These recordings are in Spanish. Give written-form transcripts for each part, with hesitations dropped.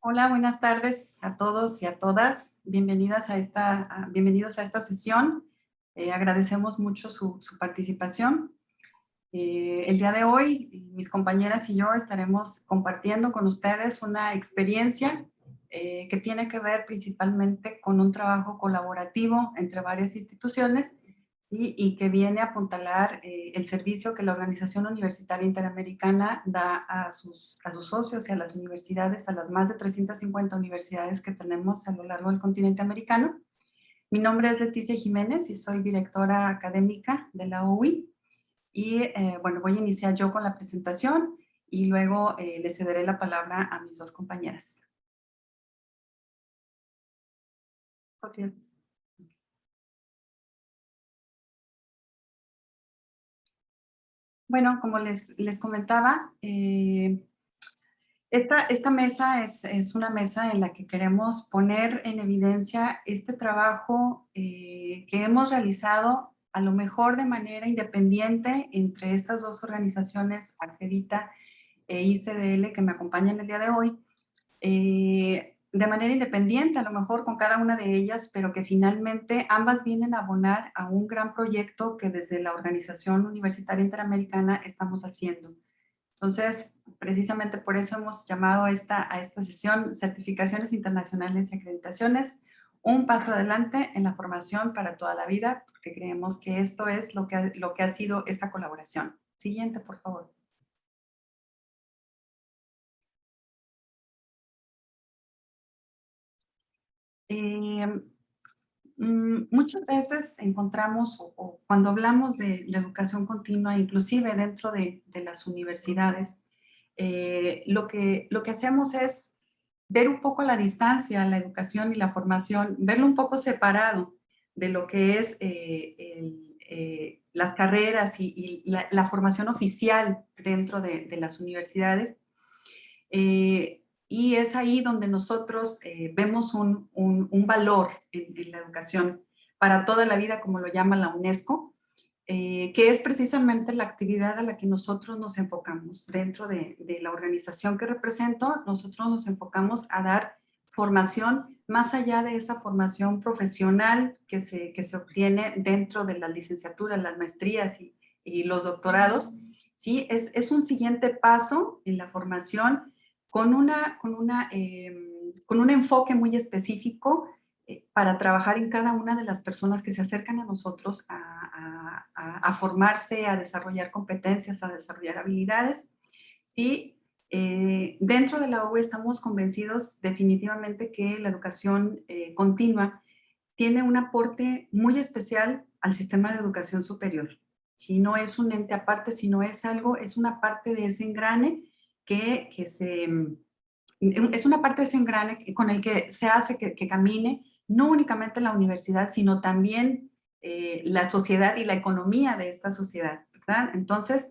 Hola, buenas tardes a todos y a todas. Bienvenidos a esta sesión. Agradecemos mucho su participación. El día de hoy, mis compañeras y yo estaremos compartiendo con ustedes una experiencia que tiene que ver principalmente con un trabajo colaborativo entre varias instituciones y que viene a apuntalar el servicio que la Organización Universitaria Interamericana da a sus socios y a las universidades, a las más de 350 universidades que tenemos a lo largo del continente americano. Mi nombre es Leticia Jiménez y soy directora académica de la OUI. Y bueno, voy a iniciar yo con la presentación y luego le cederé la palabra a mis dos compañeras. Ok. Bueno, como les comentaba, esta mesa es una mesa en la que queremos poner en evidencia este trabajo que hemos realizado a lo mejor de manera independiente entre estas dos organizaciones, Acredita e ICDL, que me acompañan el día de hoy, de manera independiente, a lo mejor con cada una de ellas, pero que finalmente ambas vienen a abonar a un gran proyecto que desde la Organización Universitaria Interamericana estamos haciendo. Entonces, precisamente por eso hemos llamado a esta sesión Certificaciones Internacionales y Acreditaciones, un paso adelante en la formación para toda la vida, porque creemos que esto es lo que ha sido esta colaboración. Siguiente, por favor. Eh, Muchas veces encontramos, o cuando hablamos de la educación continua, inclusive dentro de las universidades, lo que hacemos es ver un poco la distancia, la educación y la formación, verlo un poco separado de lo que es las carreras y la formación oficial dentro de las universidades. Y es ahí donde nosotros vemos un valor en la educación para toda la vida, como lo llama la UNESCO, que es precisamente la actividad a la que nosotros nos enfocamos. Dentro de la organización que represento, nosotros nos enfocamos a dar formación más allá de esa formación profesional que se obtiene dentro de las licenciaturas, las maestrías y los doctorados. ¿Sí? Es un siguiente paso en la formación con un enfoque muy específico para trabajar en cada una de las personas que se acercan a nosotros a formarse, a desarrollar competencias, a desarrollar habilidades. Y dentro de la OE estamos convencidos definitivamente que la educación continua tiene un aporte muy especial al sistema de educación superior. Si no es un ente aparte, si no es algo, es una parte de ese engrane que se, es una parte de ese engrane con el que se hace que camine no únicamente la universidad, sino también la sociedad y la economía de esta sociedad, ¿verdad? Entonces,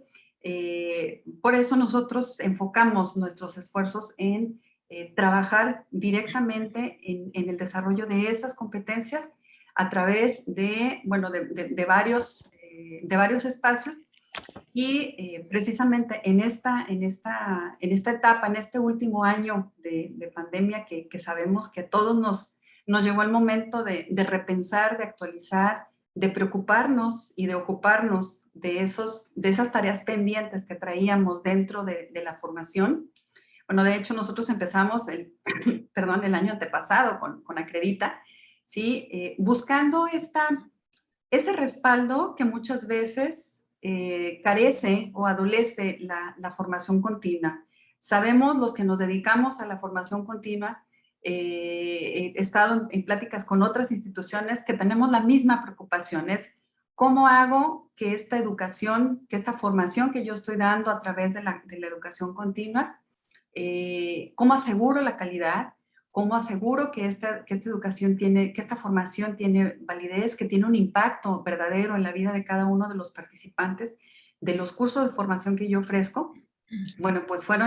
por eso nosotros enfocamos nuestros esfuerzos en trabajar directamente en el desarrollo de esas competencias a través de, bueno, de varios espacios y precisamente en esta etapa, en este último año de pandemia que sabemos que a todos nos llegó el momento de repensar, de actualizar, de preocuparnos y de ocuparnos de esas tareas pendientes que traíamos dentro de la formación. Bueno, de hecho nosotros empezamos perdón, el año antepasado con Acredita, ¿sí? Buscando ese respaldo que muchas veces carece o adolece la formación continua. Sabemos los que nos dedicamos a la formación continua, he estado en pláticas con otras instituciones que tenemos la misma preocupación, es cómo hago que esta educación, que esta formación que yo estoy dando a través de la educación continua, cómo aseguro la calidad, cómo aseguro que esta educación tiene, que esta formación tiene validez, que tiene un impacto verdadero en la vida de cada uno de los participantes de los cursos de formación que yo ofrezco. Bueno, pues fue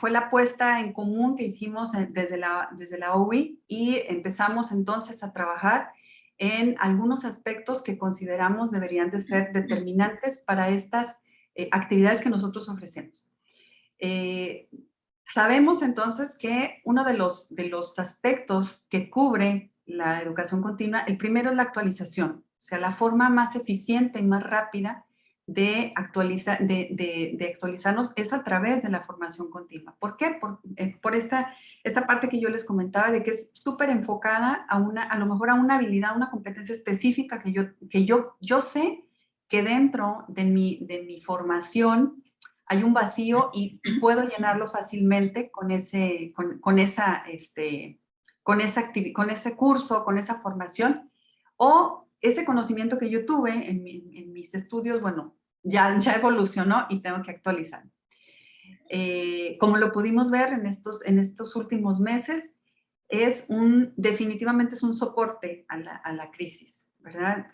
la puesta en común que hicimos desde la OUI y empezamos entonces a trabajar en algunos aspectos que consideramos deberían de ser determinantes para estas actividades que nosotros ofrecemos. Eh, Sabemos entonces que uno de los aspectos que cubre la educación continua, el primero es la actualización, o sea, la forma más eficiente y más rápida de actualizarnos es a través de la formación continua. ¿Por qué? Por esta parte que yo les comentaba de que es súper enfocada a lo mejor a una habilidad, una competencia específica yo sé que dentro de mi formación hay un vacío y puedo llenarlo fácilmente con ese curso, con esa formación, o ese conocimiento que yo tuve en mis estudios, bueno, ya evolucionó y tengo que actualizar. Como lo pudimos ver en estos últimos meses, definitivamente es un soporte a la crisis, ¿verdad?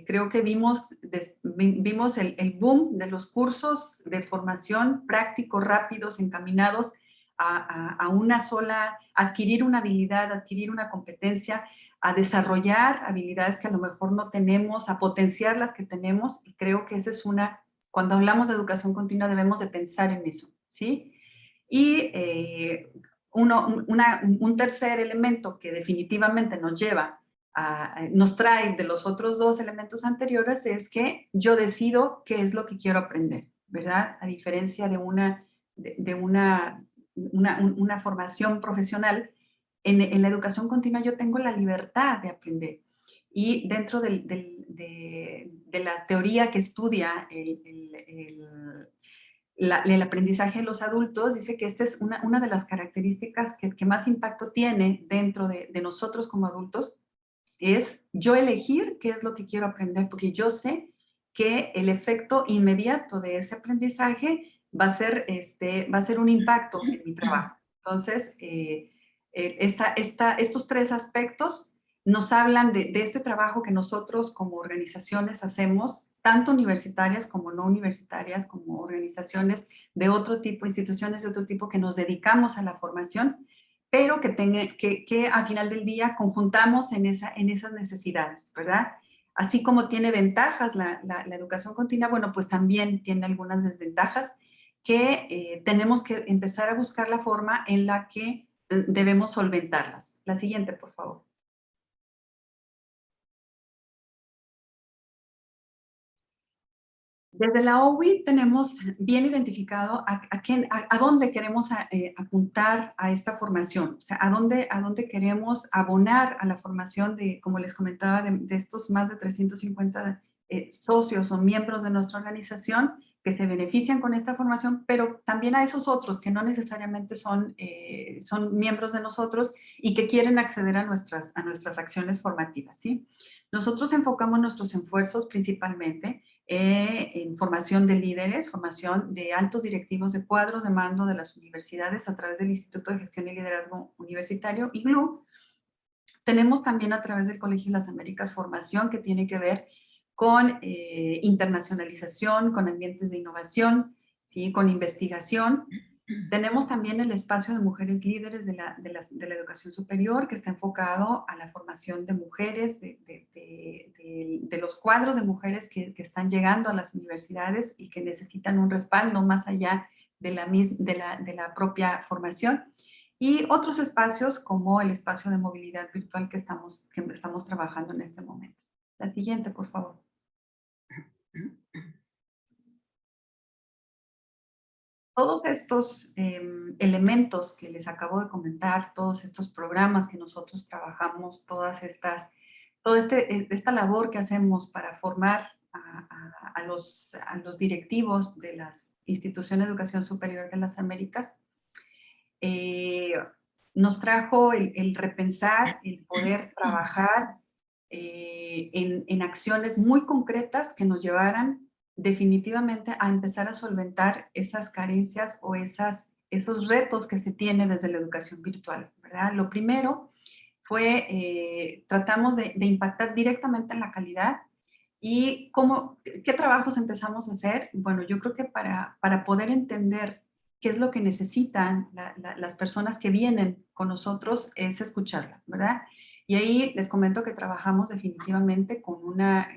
Creo que vimos el boom de los cursos de formación prácticos, rápidos, encaminados a una sola, adquirir una habilidad, adquirir una competencia, a desarrollar habilidades que a lo mejor no tenemos, a potenciar las que tenemos, y creo que esa es cuando hablamos de educación continua debemos de pensar en eso, ¿sí? Y un tercer elemento que definitivamente nos trae de los otros dos elementos anteriores es que yo decido qué es lo que quiero aprender, ¿verdad? A diferencia de una formación profesional, en la educación continua yo tengo la libertad de aprender. Y dentro de la teoría que estudia el aprendizaje de los adultos, dice que esta es una de las características que más impacto tiene dentro de nosotros como adultos, es yo elegir qué es lo que quiero aprender, porque yo sé que el efecto inmediato de ese aprendizaje va a ser un impacto en mi trabajo. Entonces, estos tres aspectos nos hablan de este trabajo que nosotros como organizaciones hacemos, tanto universitarias como no universitarias, como organizaciones de otro tipo, instituciones de otro tipo que nos dedicamos a la formación, pero que al final del día conjuntamos en esas necesidades, ¿verdad? Así como tiene ventajas la educación continua, bueno, pues también tiene algunas desventajas que tenemos que empezar a buscar la forma en la que debemos solventarlas. La siguiente, por favor. Desde la OWI tenemos bien identificado a dónde queremos apuntar a esta formación, o sea, a dónde queremos abonar a la formación como les comentaba, de estos más de 350 socios o miembros de nuestra organización que se benefician con esta formación, pero también a esos otros que no necesariamente son miembros de nosotros y que quieren acceder a nuestras acciones formativas, ¿sí? Nosotros enfocamos nuestros esfuerzos principalmente en formación de líderes, formación de altos directivos de cuadros de mando de las universidades a través del Instituto de Gestión y Liderazgo Universitario, IGLU. Tenemos también a través del Colegio de las Américas formación que tiene que ver con internacionalización, con ambientes de innovación, ¿sí? Con investigación. Tenemos también el espacio de mujeres líderes de la educación superior, que está enfocado a la formación de mujeres, de los cuadros de mujeres que están llegando a las universidades y que necesitan un respaldo más allá de la propia formación. Y otros espacios como el espacio de movilidad virtual que estamos trabajando en este momento. La siguiente, por favor. Todos estos elementos que les acabo de comentar, todos estos programas que nosotros trabajamos, esta labor que hacemos para formar a los directivos de las instituciones de educación superior de las Américas, eh, nos trajo el repensar, el poder trabajar en acciones muy concretas que nos llevaran definitivamente a empezar a solventar esas carencias o esos retos que se tienen desde la educación virtual, ¿verdad? Lo primero fue, tratamos de impactar directamente en la calidad y qué trabajos empezamos a hacer. Bueno, yo creo que para poder entender qué es lo que necesitan las personas que vienen con nosotros es escucharlas, ¿verdad? Y ahí les comento que trabajamos definitivamente con una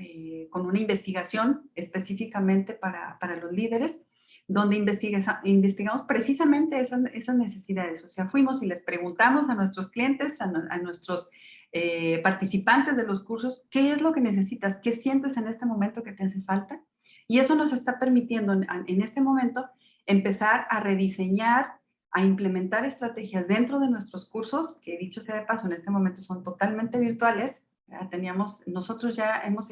investigación específicamente para los líderes. donde investigamos precisamente esas necesidades. O sea, fuimos y les preguntamos a nuestros clientes, a nuestros participantes de los cursos, ¿qué es lo que necesitas? ¿Qué sientes en este momento que te hace falta? Y eso nos está permitiendo en este momento empezar a rediseñar, a implementar estrategias dentro de nuestros cursos, que dicho sea de paso, en este momento son totalmente virtuales. Nosotros ya hemos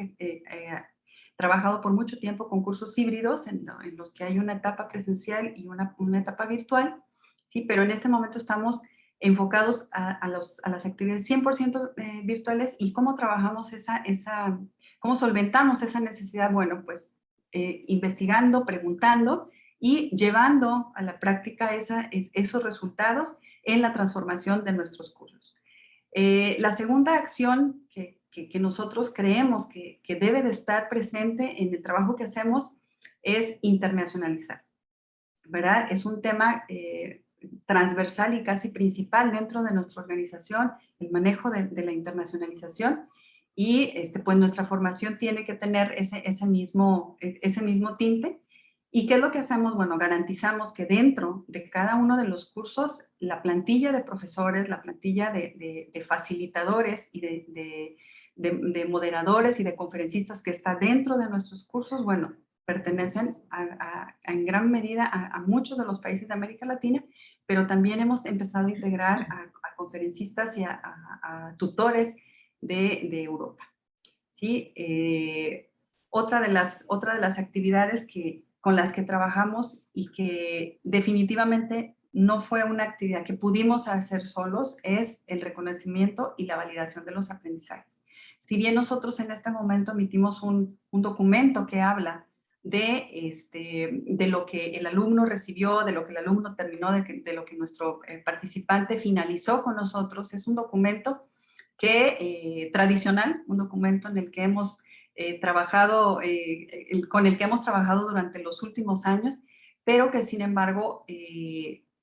trabajado por mucho tiempo con cursos híbridos en los que hay una etapa presencial y una etapa virtual, ¿sí? Pero en este momento estamos enfocados a las actividades 100% virtuales. ¿Y cómo trabajamos cómo solventamos esa necesidad? Bueno, pues investigando, preguntando y llevando a la práctica esos resultados en la transformación de nuestros cursos. La segunda acción que nosotros creemos que debe de estar presente en el trabajo que hacemos es internacionalizar, ¿verdad? Es un tema transversal y casi principal dentro de nuestra organización, el manejo de la internacionalización, y pues nuestra formación tiene que tener ese mismo tinte. ¿Y qué es lo que hacemos? Bueno, garantizamos que dentro de cada uno de los cursos, la plantilla de profesores, la plantilla de facilitadores y de moderadores y de conferencistas que está dentro de nuestros cursos, bueno, pertenecen en gran medida a muchos de los países de América Latina, pero también hemos empezado a integrar a conferencistas y a tutores de Europa. ¿Sí? Otra de las actividades con las que trabajamos y que definitivamente no fue una actividad que pudimos hacer solos es el reconocimiento y la validación de los aprendizajes. Si bien nosotros en este momento emitimos un documento que habla de lo que el alumno recibió, de lo que el alumno terminó, de lo que nuestro participante finalizó con nosotros, es un documento tradicional, un documento en el que hemos trabajado, con el que hemos trabajado durante los últimos años, pero que sin embargo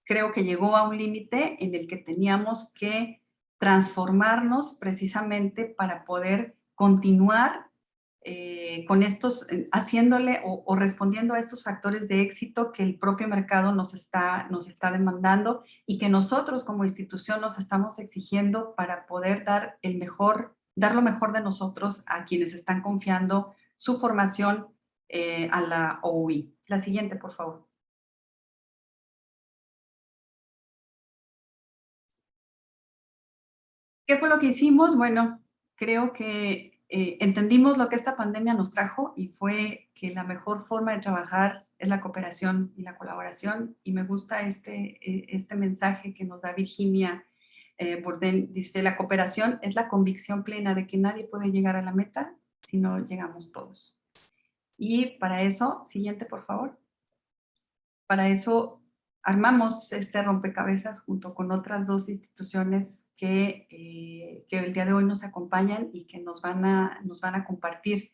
creo que llegó a un límite en el que teníamos que transformarnos precisamente para poder continuar con haciéndole o respondiendo a estos factores de éxito que el propio mercado nos está demandando y que nosotros como institución nos estamos exigiendo para poder dar lo mejor de nosotros a quienes están confiando su formación a la OUI. La siguiente, por favor. ¿Qué fue lo que hicimos? Bueno, creo que entendimos lo que esta pandemia nos trajo y fue que la mejor forma de trabajar es la cooperación y la colaboración. Y me gusta este mensaje que nos da Virginia Bourdain. Dice, la cooperación es la convicción plena de que nadie puede llegar a la meta si no llegamos todos. Y para eso, siguiente por favor, para eso armamos este rompecabezas junto con otras dos instituciones que el día de hoy nos acompañan y que nos van a compartir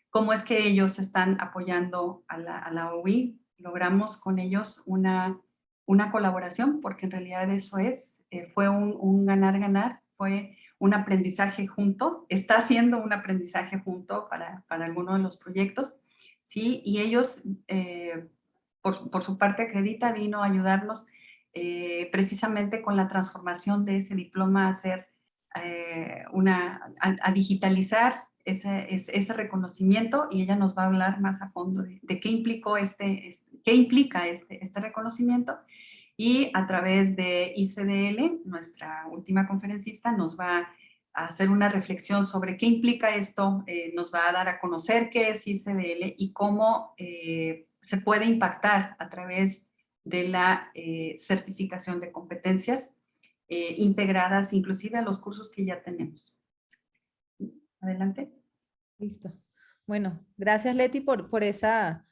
cómo es que ellos están apoyando a la OUI. Logramos con ellos una colaboración, porque en realidad eso fue un ganar-ganar, fue un aprendizaje junto, está siendo un aprendizaje junto para alguno de los proyectos, ¿sí? Y ellos por su parte, Acredita vino a ayudarnos precisamente con la transformación de ese diploma a digitalizar ese reconocimiento, y ella nos va a hablar más a fondo de qué implica este reconocimiento, y a través de ICDL, nuestra última conferencista, nos va a hacer una reflexión sobre qué implica esto, nos va a dar a conocer qué es ICDL y cómo se puede impactar a través de la certificación de competencias integradas inclusive a los cursos que ya tenemos. Adelante. Listo. Bueno, gracias Leti por esa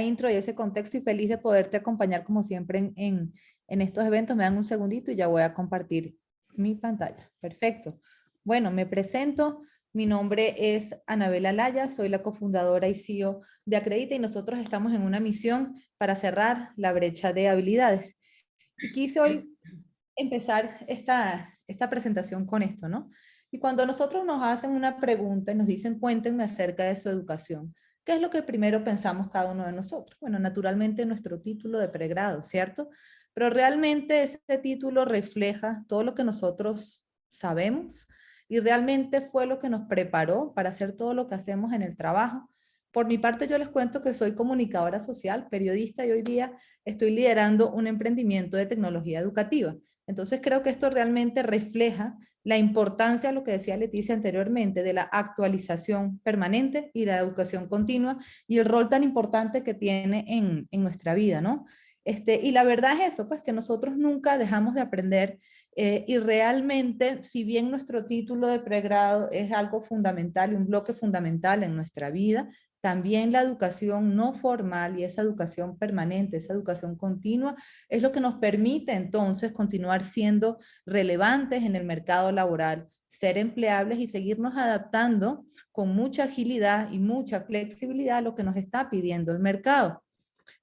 intro y ese contexto, y feliz de poderte acompañar como siempre en estos eventos. Me dan un segundito y ya voy a compartir mi pantalla. Perfecto. Bueno, me presento. Mi nombre es Anabela Laya, soy la cofundadora y CEO de Acredita, y nosotros estamos en una misión para cerrar la brecha de habilidades. Y quise hoy empezar esta presentación con esto, ¿no? Y cuando nosotros nos hacen una pregunta y nos dicen, cuéntenme acerca de su educación, ¿Qué es lo que primero pensamos cada uno de nosotros? Bueno, naturalmente nuestro título de pregrado, ¿cierto? Pero realmente ese título refleja todo lo que nosotros sabemos y realmente fue lo que nos preparó para hacer todo lo que hacemos en el trabajo. Por mi parte, yo les cuento que soy comunicadora social, periodista y hoy día estoy liderando un emprendimiento de tecnología educativa. Entonces creo que esto realmente refleja la importancia, lo que decía Leticia anteriormente, de la actualización permanente y la educación continua y el rol tan importante que tiene en nuestra vida, ¿no? Y la verdad es eso, pues que nosotros nunca dejamos de aprender y realmente, si bien nuestro título de pregrado es algo fundamental y un bloque fundamental en nuestra vida, también la educación no formal y esa educación permanente, esa educación continua, es lo que nos permite entonces continuar siendo relevantes en el mercado laboral, ser empleables y seguirnos adaptando con mucha agilidad y mucha flexibilidad a lo que nos está pidiendo el mercado.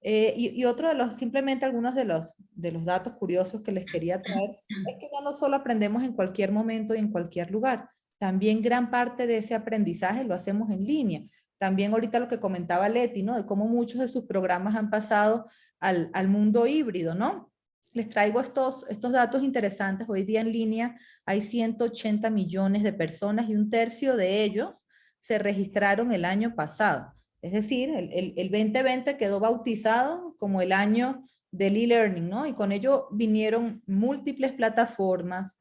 Y otro de los, simplemente algunos de los datos curiosos que les quería traer, es que ya no solo aprendemos en cualquier momento y en cualquier lugar, también gran parte de ese aprendizaje lo hacemos en línea. También ahorita lo que comentaba Leti, ¿no? De cómo muchos de sus programas han pasado al mundo híbrido, ¿no? Les traigo estos datos interesantes. Hoy día en línea hay 180 millones de personas y un tercio de ellos se registraron el año pasado. Es decir, el 2020 quedó bautizado como el año del e-learning, ¿no? Y con ello vinieron múltiples plataformas,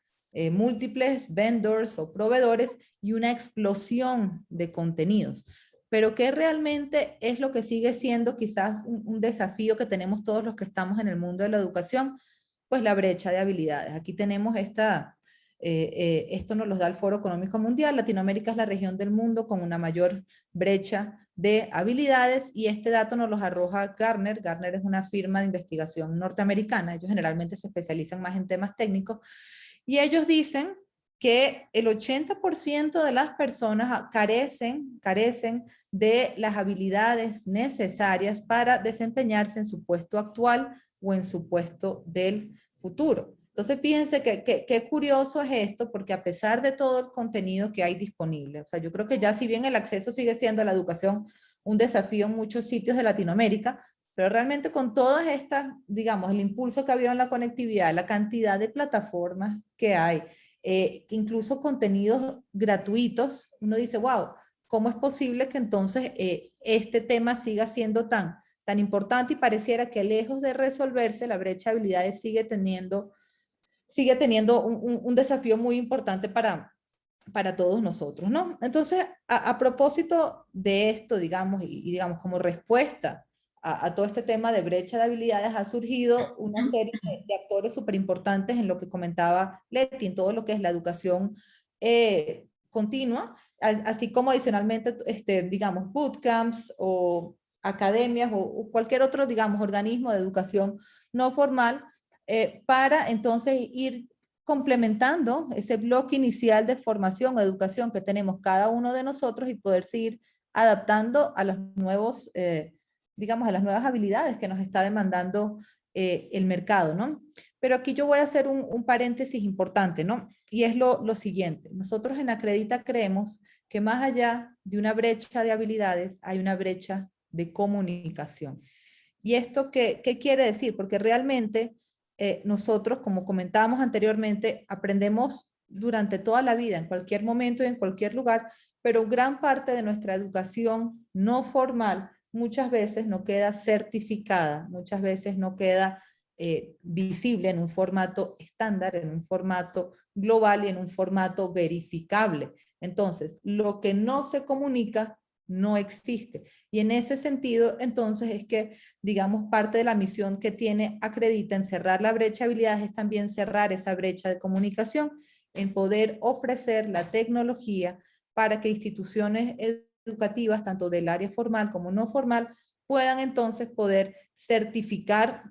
múltiples vendors o proveedores y una explosión de contenidos. Pero ¿qué realmente es lo que sigue siendo quizás un desafío que tenemos todos los que estamos en el mundo de la educación? Pues la brecha de habilidades. Aquí tenemos esto nos lo da el Foro Económico Mundial. Latinoamérica es la región del mundo con una mayor brecha de habilidades y este dato nos los arroja Gartner. Gartner es una firma de investigación norteamericana. Ellos generalmente se especializan más en temas técnicos y ellos dicen que el 80% de las personas carecen de las habilidades necesarias para desempeñarse en su puesto actual o en su puesto del futuro. Entonces, fíjense qué curioso es esto, porque a pesar de todo el contenido que hay disponible, o sea, yo creo que ya si bien el acceso sigue siendo a la educación un desafío en muchos sitios de Latinoamérica, pero realmente con todas estas, digamos, el impulso que ha habido en la conectividad, la cantidad de plataformas que hay, incluso contenidos gratuitos, uno dice, wow, ¿cómo es posible que entonces este tema siga siendo tan importante y pareciera que lejos de resolverse, la brecha de habilidades sigue teniendo un desafío muy importante para todos nosotros, ¿no? Entonces, a propósito de esto, digamos, y digamos como respuesta a todo este tema de brecha de habilidades, ha surgido una serie de actores súper importantes en lo que comentaba Leti, en todo lo que es la educación continua, así como adicionalmente, digamos, bootcamps o academias o cualquier otro, digamos, organismo de educación no formal, para entonces ir complementando ese bloque inicial de formación o educación que tenemos cada uno de nosotros y poder seguir adaptando a los nuevos, digamos, a las nuevas habilidades que nos está demandando el mercado, ¿no? Pero aquí yo voy a hacer un paréntesis importante, ¿no? Y es lo siguiente. Nosotros en Acredita creemos que más allá de una brecha de habilidades, hay una brecha de comunicación. ¿Y esto qué quiere decir? Porque realmente nosotros, como comentábamos anteriormente, aprendemos durante toda la vida, en cualquier momento y en cualquier lugar, pero gran parte de nuestra educación no formal muchas veces no queda certificada, muchas veces no queda visible en un formato estándar, en un formato global y en un formato verificable. Entonces, lo que no se comunica no existe. Y en ese sentido, entonces, es que, digamos, parte de la misión que tiene Acredita en cerrar la brecha de habilidades es también cerrar esa brecha de comunicación, en poder ofrecer la tecnología para que instituciones educativas, tanto del área formal como no formal, puedan entonces poder certificar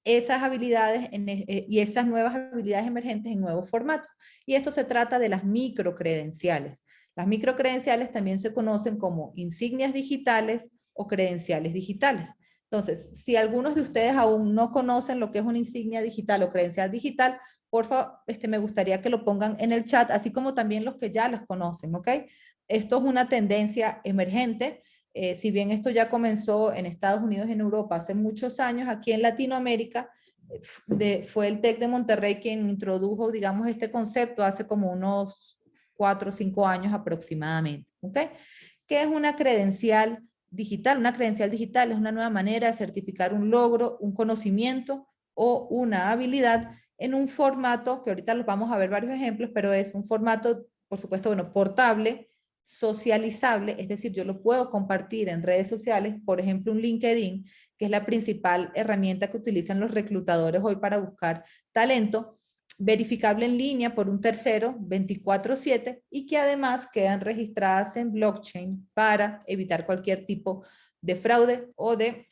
esas habilidades y esas nuevas habilidades emergentes en nuevos formatos. Y esto se trata de las microcredenciales. Las microcredenciales también se conocen como insignias digitales o credenciales digitales. Entonces, si algunos de ustedes aún no conocen lo que es una insignia digital o credencial digital, por favor, me gustaría que lo pongan en el chat, así como también los que ya las conocen, ¿ok? Esto es una tendencia emergente Si bien esto ya comenzó en Estados Unidos y en Europa hace muchos años, aquí en Latinoamérica fue el TEC de Monterrey quien introdujo, digamos, este concepto hace como unos 4 o 5 años aproximadamente. ¿Ok? ¿Qué es una credencial digital? Una credencial digital es una nueva manera de certificar un logro, un conocimiento o una habilidad en un formato, que ahorita los vamos a ver varios ejemplos, pero es un formato, por supuesto, bueno, portable, socializable, es decir, yo lo puedo compartir en redes sociales, por ejemplo, un LinkedIn, que es la principal herramienta que utilizan los reclutadores hoy para buscar talento, verificable en línea por un tercero 24/7 y que además quedan registradas en blockchain para evitar cualquier tipo de fraude o de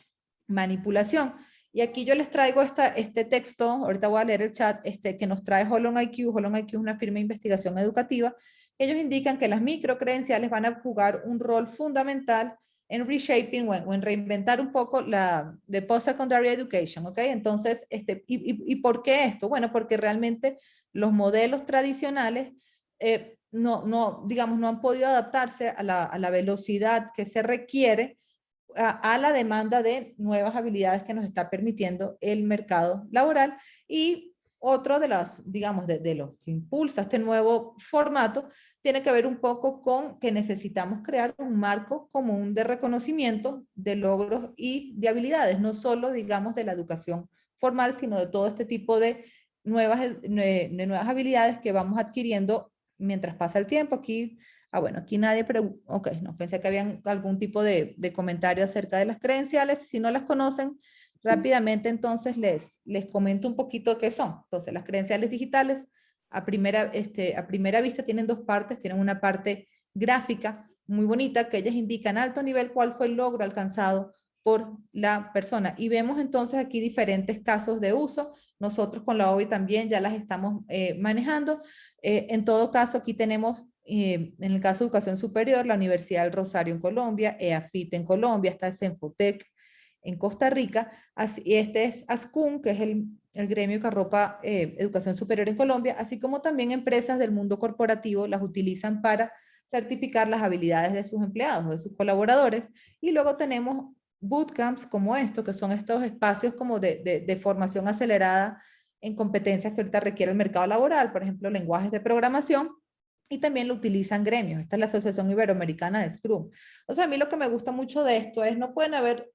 manipulación. Y aquí yo les traigo este texto, ahorita voy a leer el chat, que nos trae Holon IQ. Holon IQ es una firma de investigación educativa. Ellos indican que las microcredenciales van a jugar un rol fundamental en reshaping o en reinventar un poco la de post-secondary education, ¿ok? Entonces, ¿y por qué esto? Bueno, porque realmente los modelos tradicionales digamos, no han podido adaptarse a la velocidad que se requiere a la demanda de nuevas habilidades que nos está permitiendo el mercado laboral. Y otro de las, digamos, de lo que impulsa este nuevo formato tiene que ver un poco con que necesitamos crear un marco común de reconocimiento de logros y de habilidades, no solo, digamos, de la educación formal, sino de todo este tipo de nuevas habilidades que vamos adquiriendo mientras pasa el tiempo. Aquí bueno, aquí nadie pregunta. Ok, no, pensé que había algún tipo de comentario acerca de las credenciales. Si no las conocen, rápidamente entonces les comento un poquito qué son. Entonces, las credenciales digitales a primera vista tienen dos partes. Tienen una parte gráfica muy bonita que ellas indican a alto nivel cuál fue el logro alcanzado por la persona. Y vemos entonces aquí diferentes casos de uso. Nosotros con la OBI también ya las estamos manejando. En todo caso, aquí tenemos en el caso de educación superior, la Universidad del Rosario en Colombia, EAFIT en Colombia, está Senfotec en Costa Rica, y este es ASCUN, que es el gremio que arropa educación superior en Colombia, así como también empresas del mundo corporativo las utilizan para certificar las habilidades de sus empleados o de sus colaboradores. Y luego tenemos bootcamps como estos, que son estos espacios como de formación acelerada en competencias que ahorita requiere el mercado laboral, por ejemplo, lenguajes de programación, y también lo utilizan gremios. Esta es la Asociación Iberoamericana de Scrum. O sea, a mí lo que me gusta mucho de esto es, no pueden haber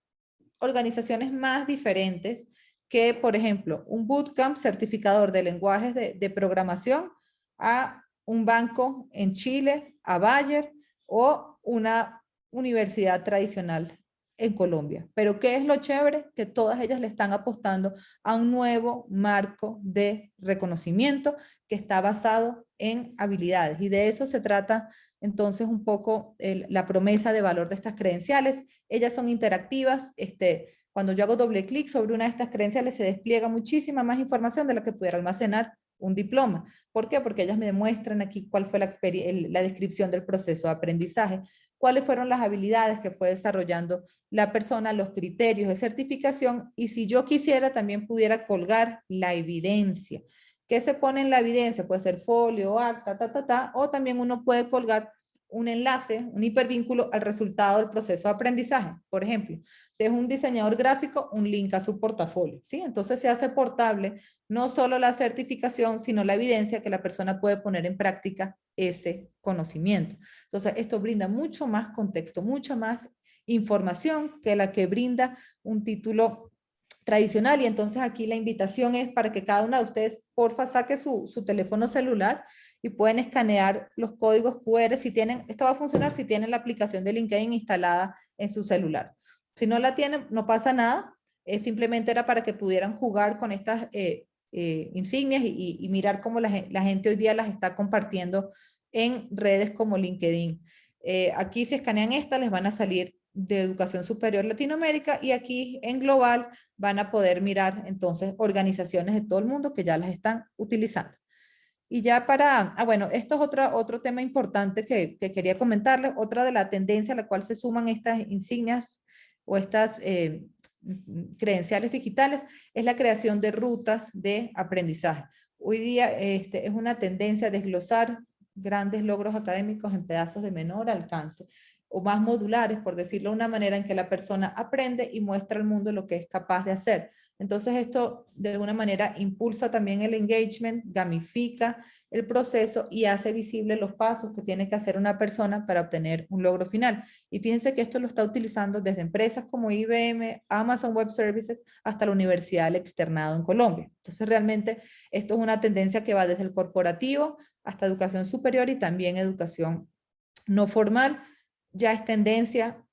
organizaciones más diferentes que, por ejemplo, un bootcamp certificador de lenguajes de programación a un banco en Chile, a Bayer o una universidad tradicional en Colombia. Pero ¿qué es lo chévere? Que todas ellas le están apostando a un nuevo marco de reconocimiento que está basado en habilidades. Y de eso se trata entonces un poco la promesa de valor de estas credenciales. Ellas son interactivas. Cuando yo hago doble clic sobre una de estas credenciales se despliega muchísima más información de la que pudiera almacenar un diploma. ¿Por qué? Porque ellas me demuestran aquí cuál fue la descripción del proceso de aprendizaje, cuáles fueron las habilidades que fue desarrollando la persona, los criterios de certificación, y si yo quisiera también pudiera colgar la evidencia. ¿Qué se pone en la evidencia? Puede ser folio, acta, o también uno puede colgar un enlace, un hipervínculo al resultado del proceso de aprendizaje. Por ejemplo, si es un diseñador gráfico, un link a su portafolio, ¿sí? Entonces se hace portable no solo la certificación, sino la evidencia que la persona puede poner en práctica ese conocimiento. Entonces, esto brinda mucho más contexto, mucha más información que la que brinda un título tradicional. Y entonces aquí la invitación es para que cada una de ustedes, porfa, saque su teléfono celular y pueden escanear los códigos QR. Esto va a funcionar si tienen la aplicación de LinkedIn instalada en su celular. Si no la tienen, no pasa nada. Simplemente era para que pudieran jugar con estas insignias y mirar cómo la gente hoy día las está compartiendo en redes como LinkedIn. Aquí si escanean esta les van a salir de Educación Superior Latinoamérica, y aquí en global van a poder mirar entonces organizaciones de todo el mundo que ya las están utilizando. Y ya bueno, esto es otro tema importante que quería comentarles. Otra de la tendencia a la cual se suman estas insignias o estas credenciales digitales es la creación de rutas de aprendizaje. Hoy día es una tendencia a desglosar grandes logros académicos en pedazos de menor alcance. o más modulares, por decirlo de una manera, en que la persona aprende y muestra al mundo lo que es capaz de hacer. Entonces esto de alguna manera impulsa también el engagement, gamifica el proceso y hace visible los pasos que tiene que hacer una persona para obtener un logro final. Y fíjense que esto lo está utilizando desde empresas como IBM, Amazon Web Services, hasta la Universidad del Externado en Colombia. Entonces realmente esto es una tendencia que va desde el corporativo hasta educación superior y también educación no formal. Ya es tendencia.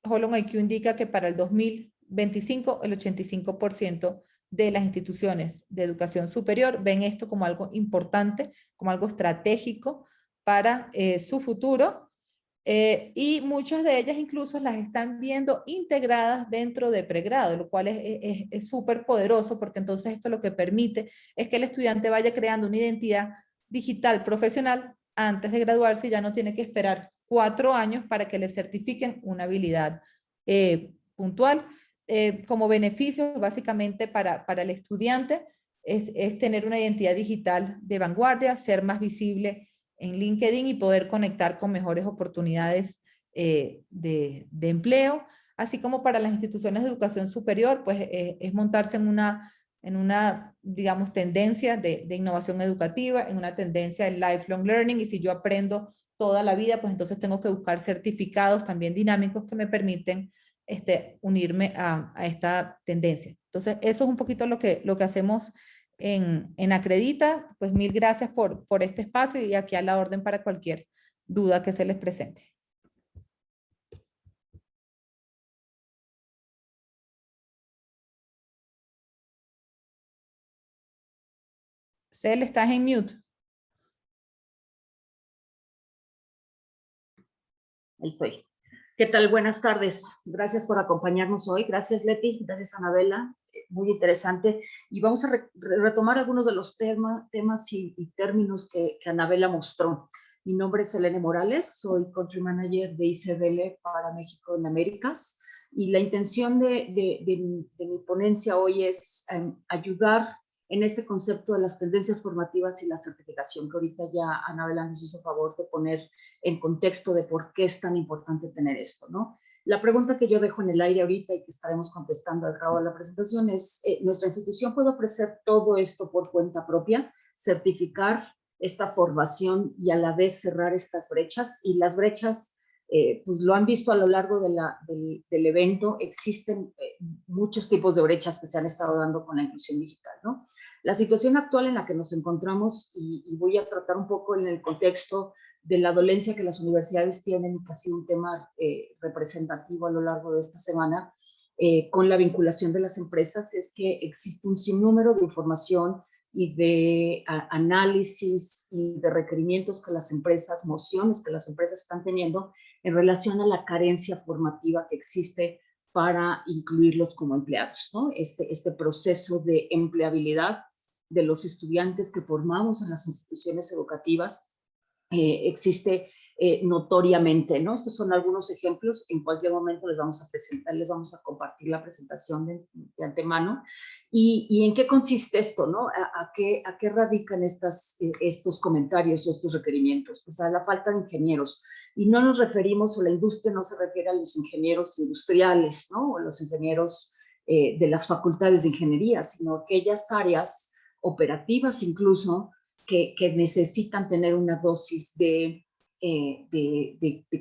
Holon IQ indica que para el 2025 el 85% de las instituciones de educación superior ven esto como algo importante, como algo estratégico para su futuro, y muchas de ellas incluso las están viendo integradas dentro de pregrado, lo cual es súper poderoso, porque entonces esto lo que permite es que el estudiante vaya creando una identidad digital profesional antes de graduarse y ya no tiene que esperar 4 años para que le certifiquen una habilidad puntual. Como beneficio básicamente para el estudiante es tener una identidad digital de vanguardia, ser más visible en LinkedIn y poder conectar con mejores oportunidades de empleo, así como para las instituciones de educación superior, pues es montarse en una, digamos, tendencia de innovación educativa, en una tendencia de lifelong learning, y si yo aprendo toda la vida, pues entonces tengo que buscar certificados también dinámicos que me permiten unirme a esta tendencia. Entonces, eso es un poquito lo que hacemos en Acredita. Pues mil gracias por este espacio y aquí a la orden para cualquier duda que se les presente. Cel, estás en mute. Ahí estoy. ¿Qué tal? Buenas tardes. Gracias por acompañarnos hoy. Gracias, Leti. Gracias, Anabela. Muy interesante. Y vamos a retomar algunos de los temas y términos que Anabela mostró. Mi nombre es Elena Morales, soy Country Manager de ICBL para México en Américas. Y la intención de mi ponencia hoy es ayudar en este concepto de las tendencias formativas y la certificación, que ahorita ya Anabela nos hizo favor de poner en contexto de por qué es tan importante tener esto, ¿no? La pregunta que yo dejo en el aire ahorita y que estaremos contestando al cabo de la presentación es, ¿nuestra institución puede ofrecer todo esto por cuenta propia, certificar esta formación y a la vez cerrar estas brechas? Y las brechas, pues lo han visto a lo largo del evento, existen muchos tipos de brechas que se han estado dando con la inclusión digital, ¿no? La situación actual en la que nos encontramos, y voy a tratar un poco en el contexto de la dolencia que las universidades tienen y que ha sido un tema representativo a lo largo de esta semana, con la vinculación de las empresas, es que existe un sinnúmero de información y de análisis y de requerimientos que las empresas, mociones que las empresas están teniendo en relación a la carencia formativa que existe para incluirlos como empleados, ¿no? Este proceso de empleabilidad de los estudiantes que formamos en las instituciones educativas existe notoriamente, ¿no? Estos son algunos ejemplos. En cualquier momento les vamos a presentar, les vamos a compartir la presentación de antemano. ¿Y en qué consiste esto, no? ¿A qué radican estos comentarios o estos requerimientos? Pues a la falta de ingenieros. Y no nos referimos, o la industria no se refiere a los ingenieros industriales, ¿no? O los ingenieros de las facultades de ingeniería, sino aquellas áreas operativas incluso que necesitan tener una dosis de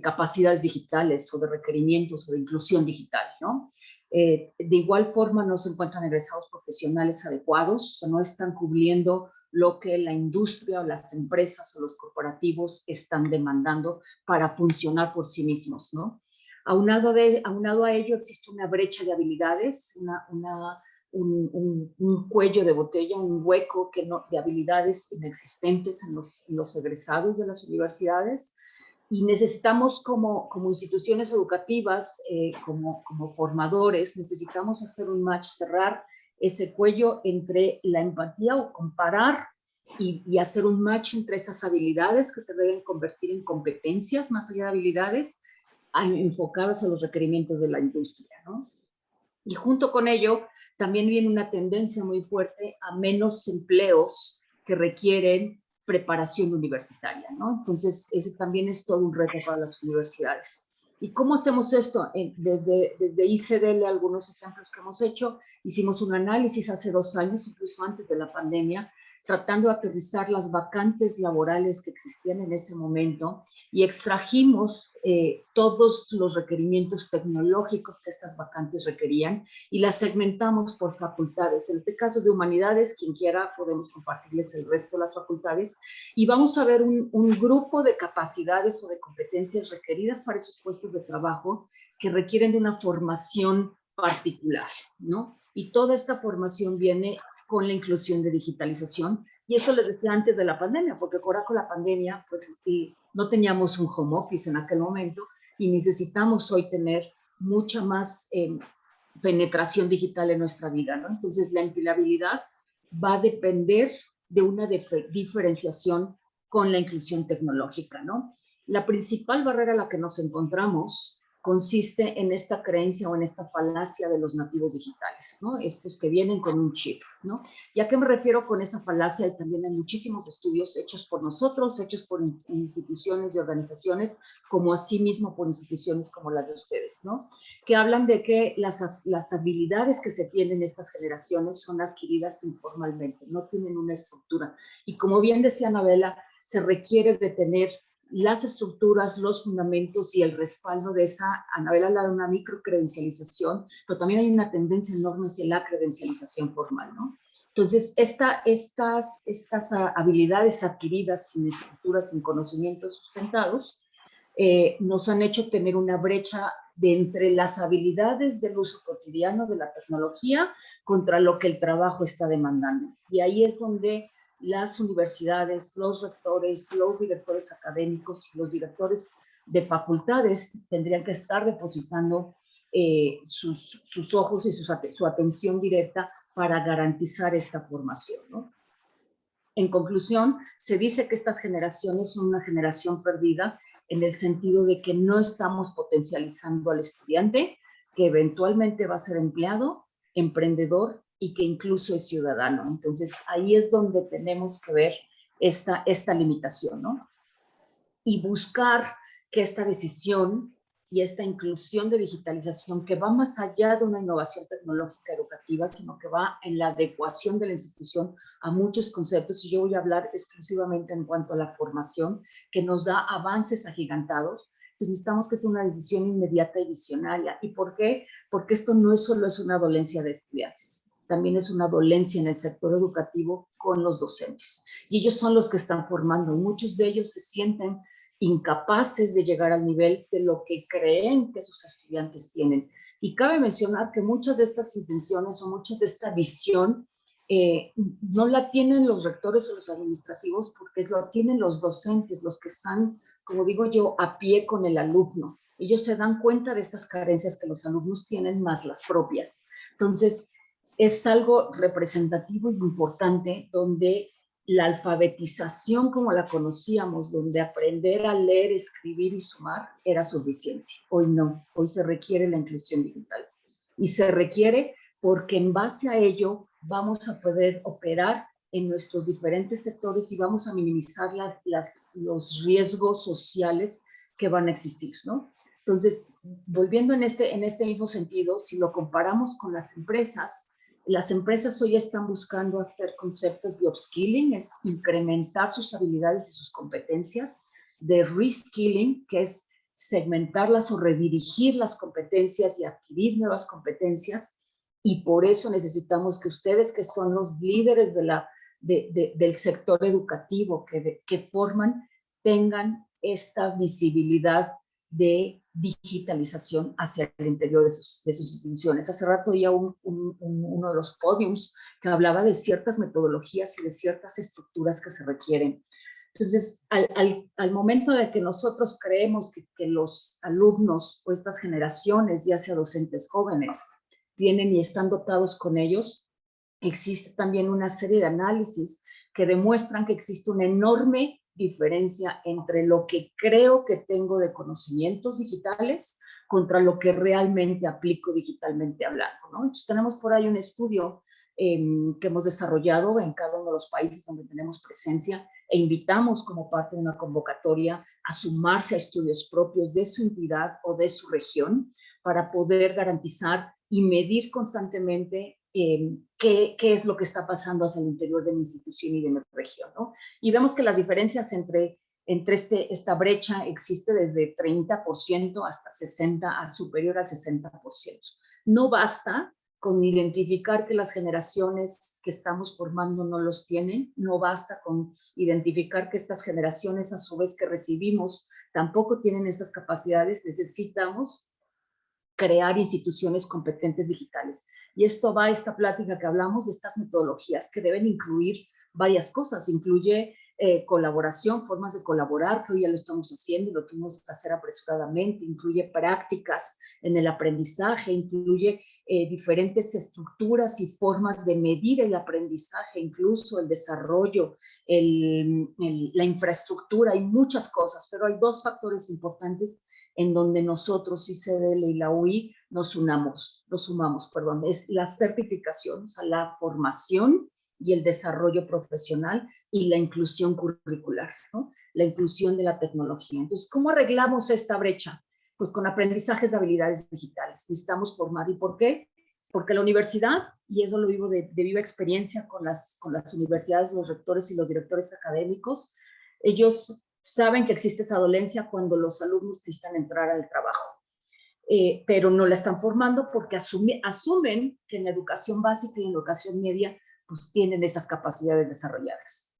capacidades digitales o de requerimientos o de inclusión digital, ¿no? De igual forma no se encuentran egresados profesionales adecuados, o sea, no están cubriendo lo que la industria o las empresas o los corporativos están demandando para funcionar por sí mismos, ¿no? Aunado a ello existe una brecha de habilidades, un cuello de botella, un hueco de habilidades inexistentes en los egresados de las universidades, y necesitamos como instituciones educativas, como formadores, necesitamos hacer un match, cerrar ese cuello entre la empatía o comparar y hacer un match entre esas habilidades que se deben convertir en competencias más allá de habilidades enfocadas a los requerimientos de la industria, ¿no? Y junto con ello, también viene una tendencia muy fuerte a menos empleos que requieren preparación universitaria, ¿no? Entonces, ese también es todo un reto para las universidades. ¿Y cómo hacemos esto? Desde ICDL, algunos ejemplos que hemos hecho, hicimos un análisis hace 2 años, incluso antes de la pandemia, tratando de aterrizar las vacantes laborales que existían en ese momento y extrajimos todos los requerimientos tecnológicos que estas vacantes requerían y las segmentamos por facultades. En este caso de humanidades, quien quiera podemos compartirles el resto de las facultades y vamos a ver un grupo de capacidades o de competencias requeridas para esos puestos de trabajo que requieren de una formación particular, ¿no? Y toda esta formación viene con la inclusión de digitalización. Y esto les decía antes de la pandemia, porque ahora con la pandemia, pues no teníamos un home office en aquel momento y necesitamos hoy tener mucha más penetración digital en nuestra vida, ¿no? Entonces, la empleabilidad va a depender de una diferenciación con la inclusión tecnológica, ¿no? La principal barrera a la que nos encontramos consiste en esta creencia o en esta falacia de los nativos digitales, ¿no? Estos que vienen con un chip, ¿no? ¿Y a qué me refiero con esa falacia? Y también hay muchísimos estudios hechos por nosotros, hechos por instituciones y organizaciones, como asimismo por instituciones como las de ustedes, ¿no? Que hablan de que las habilidades que se tienen en estas generaciones son adquiridas informalmente, no tienen una estructura. Y como bien decía Anabela, se requiere de tener las estructuras, los fundamentos y el respaldo de esa. Anabela habla de una microcredencialización, pero también hay una tendencia enorme hacia la credencialización formal, ¿no? Entonces, estas habilidades adquiridas sin estructuras, sin conocimientos sustentados, nos han hecho tener una brecha de entre las habilidades del uso cotidiano de la tecnología contra lo que el trabajo está demandando. Y ahí es donde las universidades, los rectores, los directores académicos y los directores de facultades tendrían que estar depositando sus ojos y su atención directa para garantizar esta formación, ¿no? En conclusión, se dice que estas generaciones son una generación perdida en el sentido de que no estamos potencializando al estudiante, que eventualmente va a ser empleado, emprendedor y que incluso es ciudadano. Entonces, ahí es donde tenemos que ver esta limitación, ¿no? Y buscar que esta decisión y esta inclusión de digitalización que va más allá de una innovación tecnológica educativa, sino que va en la adecuación de la institución a muchos conceptos, y yo voy a hablar exclusivamente en cuanto a la formación, que nos da avances agigantados. Entonces necesitamos que sea una decisión inmediata y visionaria. ¿Y por qué? Porque esto no solo es una dolencia de estudiantes, también es una dolencia en el sector educativo con los docentes. Y ellos son los que están formando, y muchos de ellos se sienten incapaces de llegar al nivel de lo que creen que sus estudiantes tienen. Y cabe mencionar que muchas de estas intenciones o muchas de esta visión no la tienen los rectores o los administrativos, porque lo tienen los docentes, los que están, como digo yo, a pie con el alumno. Ellos se dan cuenta de estas carencias que los alumnos tienen, más las propias. Entonces, es algo representativo y importante, donde la alfabetización como la conocíamos, donde aprender a leer, escribir y sumar era suficiente. Hoy no, hoy se requiere la inclusión digital. Y se requiere porque en base a ello vamos a poder operar en nuestros diferentes sectores y vamos a minimizar los riesgos sociales que van a existir, ¿no? Entonces, volviendo en este mismo sentido, si lo comparamos con las empresas hoy están buscando hacer conceptos de upskilling, es incrementar sus habilidades y sus competencias, de reskilling, que es segmentarlas o redirigir las competencias y adquirir nuevas competencias, y por eso necesitamos que ustedes, que son los líderes del sector educativo que forman, tengan esta visibilidad de digitalización hacia el interior de sus instituciones. Hace rato oía uno de los podiums que hablaba de ciertas metodologías y de ciertas estructuras que se requieren. Entonces, al momento de que nosotros creemos que los alumnos o estas generaciones, ya sea docentes jóvenes, tienen y están dotados con ellos, existe también una serie de análisis que demuestran que existe una enorme diferencia entre lo que creo que tengo de conocimientos digitales contra lo que realmente aplico digitalmente hablando, ¿no? Entonces tenemos por ahí un estudio que hemos desarrollado en cada uno de los países donde tenemos presencia, e invitamos como parte de una convocatoria a sumarse a estudios propios de su entidad o de su región para poder garantizar y medir constantemente qué es lo que está pasando hacia el interior de mi institución y de mi región, ¿no? Y vemos que las diferencias entre esta brecha existe desde 30% hasta 60%, superior al 60%. No basta con identificar que las generaciones que estamos formando no los tienen, no basta con identificar que estas generaciones a su vez que recibimos tampoco tienen estas capacidades. Necesitamos crear instituciones competentes digitales. Y esto va a esta plática que hablamos de estas metodologías que deben incluir varias cosas. Incluye colaboración, formas de colaborar, que hoy ya lo estamos haciendo y lo tuvimos que hacer apresuradamente. Incluye prácticas en el aprendizaje, incluye diferentes estructuras y formas de medir el aprendizaje, incluso el desarrollo, la infraestructura, hay muchas cosas, pero hay dos factores importantes en donde nosotros, ICDL y la UI, nos sumamos, es la certificación, o sea, la formación y el desarrollo profesional y la inclusión curricular, ¿no? La inclusión de la tecnología. Entonces, ¿cómo arreglamos esta brecha? Pues con aprendizajes de habilidades digitales. Necesitamos formar. ¿Y por qué? Porque la universidad, y eso lo vivo de viva experiencia con las universidades, los rectores y los directores académicos, ellos saben que existe esa dolencia cuando los alumnos necesitan entrar al trabajo, pero no la están formando porque asumen que en la educación básica y en la educación media pues tienen esas capacidades desarrolladas.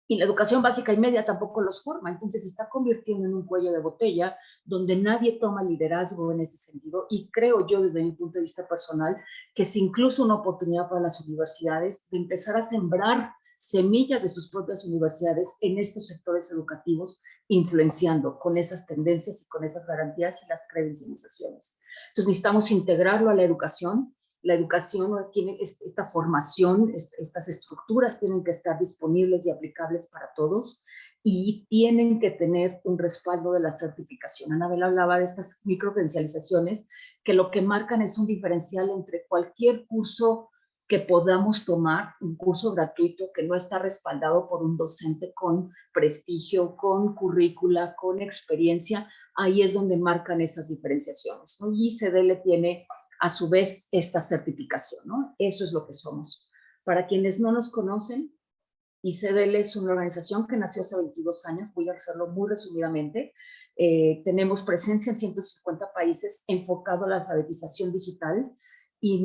Y la educación básica y media tampoco los forma, entonces se está convirtiendo en un cuello de botella donde nadie toma liderazgo en ese sentido, y creo yo desde mi punto de vista personal que es incluso una oportunidad para las universidades de empezar a sembrar semillas de sus propias universidades en estos sectores educativos, influenciando con esas tendencias y con esas garantías y las credencializaciones. Entonces necesitamos integrarlo a la educación. La educación tiene esta formación, estas estructuras tienen que estar disponibles y aplicables para todos y tienen que tener un respaldo de la certificación. Anabel hablaba de estas microcredencializaciones que lo que marcan es un diferencial entre cualquier curso que podamos tomar, un curso gratuito que no está respaldado por un docente con prestigio, con currícula, con experiencia. Ahí es donde marcan esas diferenciaciones, ¿no? Y ICDL tiene a su vez esta certificación, ¿no? Eso es lo que somos. Para quienes no nos conocen, ICDL es una organización que nació hace 22 años, voy a hacerlo muy resumidamente. Tenemos presencia en 150 países enfocado a la alfabetización digital y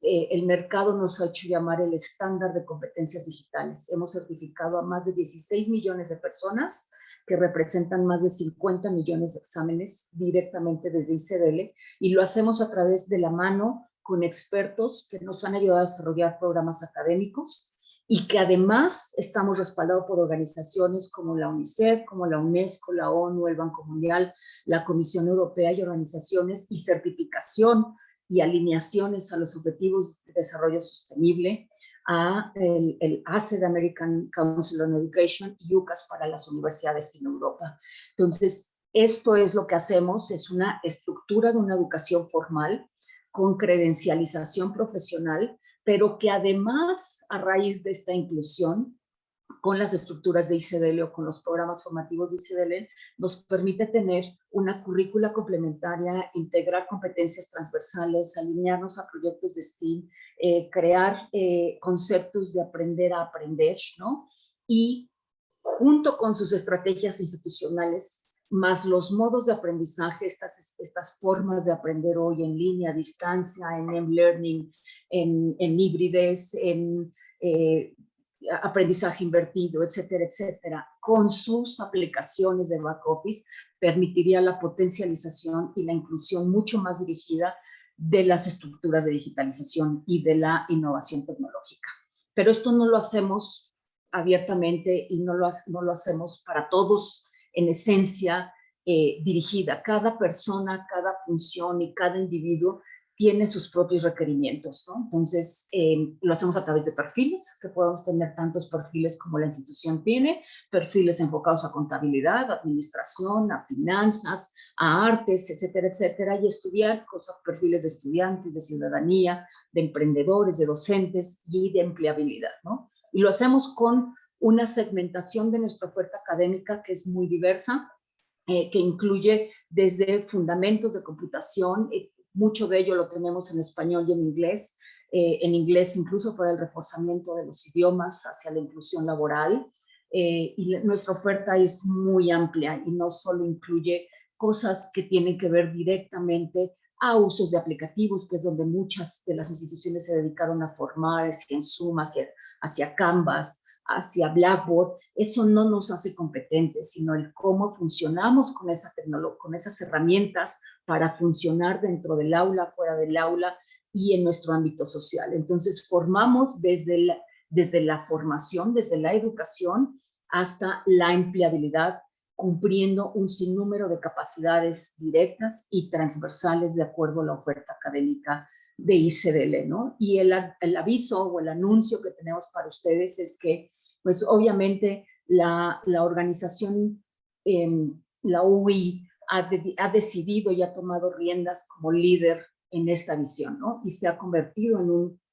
el mercado nos ha hecho llamar el estándar de competencias digitales. Hemos certificado a más de 16 millones de personas que representan más de 50 millones de exámenes directamente desde ICDL, y lo hacemos a través de la mano con expertos que nos han ayudado a desarrollar programas académicos y que además estamos respaldados por organizaciones como la UNICEF, como la UNESCO, la ONU, el Banco Mundial, la Comisión Europea y organizaciones y certificación y alineaciones a los Objetivos de Desarrollo Sostenible, a el ACED, American Council on Education, y UCAS para las universidades en Europa. Entonces, esto es lo que hacemos, es una estructura de una educación formal con credencialización profesional, pero que además, a raíz de esta inclusión, con las estructuras de ICDL o con los programas formativos de ICDL, nos permite tener una currícula complementaria, integrar competencias transversales, alinearnos a proyectos de STEAM, crear conceptos de aprender a aprender, ¿no? Y junto con sus estrategias institucionales, más los modos de aprendizaje, estas formas de aprender hoy en línea, a distancia, en M-Learning, en híbrides, en aprendizaje invertido, etcétera, etcétera, con sus aplicaciones de back office, permitiría la potencialización y la inclusión mucho más dirigida de las estructuras de digitalización y de la innovación tecnológica. Pero esto no lo hacemos abiertamente y no lo hacemos para todos en esencia dirigida. Cada persona, cada función y cada individuo tiene sus propios requerimientos, ¿no? Entonces, lo hacemos a través de perfiles, que podemos tener tantos perfiles como la institución tiene, perfiles enfocados a contabilidad, a administración, a finanzas, a artes, etcétera, etcétera, y estudiar perfiles de estudiantes, de ciudadanía, de emprendedores, de docentes y de empleabilidad, ¿no? Y lo hacemos con una segmentación de nuestra oferta académica que es muy diversa, que incluye desde fundamentos de computación, mucho de ello lo tenemos en español y en inglés incluso para el reforzamiento de los idiomas hacia la inclusión laboral, y nuestra oferta es muy amplia y no solo incluye cosas que tienen que ver directamente a usos de aplicativos, que es donde muchas de las instituciones se dedicaron a formar, hacia Zoom, hacia Canvas, hacia Blackboard. Eso no nos hace competentes, sino el cómo funcionamos con esa tecnología, con esas herramientas para funcionar dentro del aula, fuera del aula y en nuestro ámbito social. Entonces, formamos desde la formación, desde la educación, hasta la empleabilidad, cumpliendo un sinnúmero de capacidades directas y transversales de acuerdo a la oferta académica de ICDL, ¿no? Y el aviso o el anuncio que tenemos para ustedes es que, pues obviamente, la organización, la UI, ha decidido y ha tomado riendas como líder en esta visión, ¿no? Y se ha convertido en un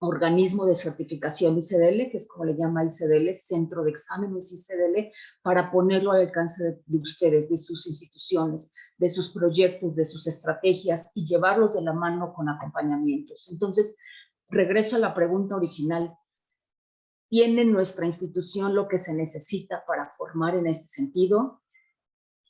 organismo de certificación ICDL, que es como le llama ICDL, Centro de Exámenes ICDL, para ponerlo al alcance de ustedes, de sus instituciones, de sus proyectos, de sus estrategias y llevarlos de la mano con acompañamientos. Entonces, regreso a la pregunta original. ¿Tiene nuestra institución lo que se necesita para formar en este sentido?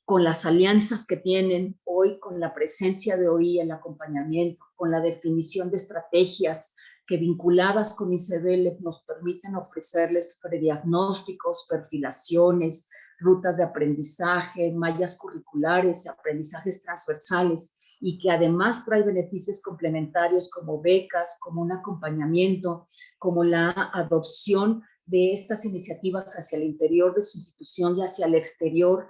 Con las alianzas que tienen hoy, con la presencia de hoy, el acompañamiento, con la definición de estrategias que vinculadas con ICDL nos permiten ofrecerles prediagnósticos, perfilaciones, rutas de aprendizaje, mallas curriculares, aprendizajes transversales, y que además trae beneficios complementarios como becas, como un acompañamiento, como la adopción de estas iniciativas hacia el interior de su institución y hacia el exterior,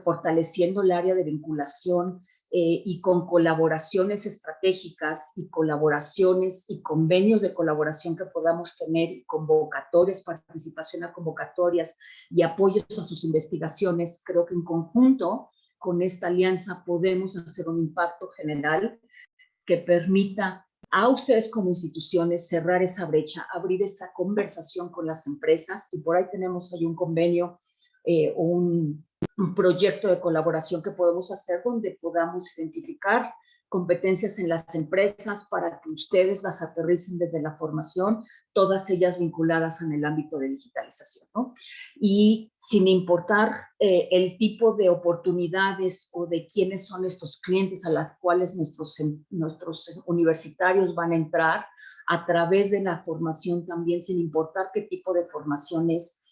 fortaleciendo el área de vinculación, y con colaboraciones estratégicas y colaboraciones y convenios de colaboración que podamos tener, convocatorias, participación a convocatorias y apoyos a sus investigaciones. Creo que en conjunto con esta alianza podemos hacer un impacto general que permita a ustedes como instituciones cerrar esa brecha, abrir esta conversación con las empresas, y por ahí tenemos ahí un convenio, un proyecto de colaboración que podemos hacer donde podamos identificar competencias en las empresas para que ustedes las aterricen desde la formación, todas ellas vinculadas en el ámbito de digitalización, ¿no? Y sin importar el tipo de oportunidades o de quiénes son estos clientes a las cuales nuestros universitarios van a entrar, a través de la formación también, sin importar qué tipo de formación es,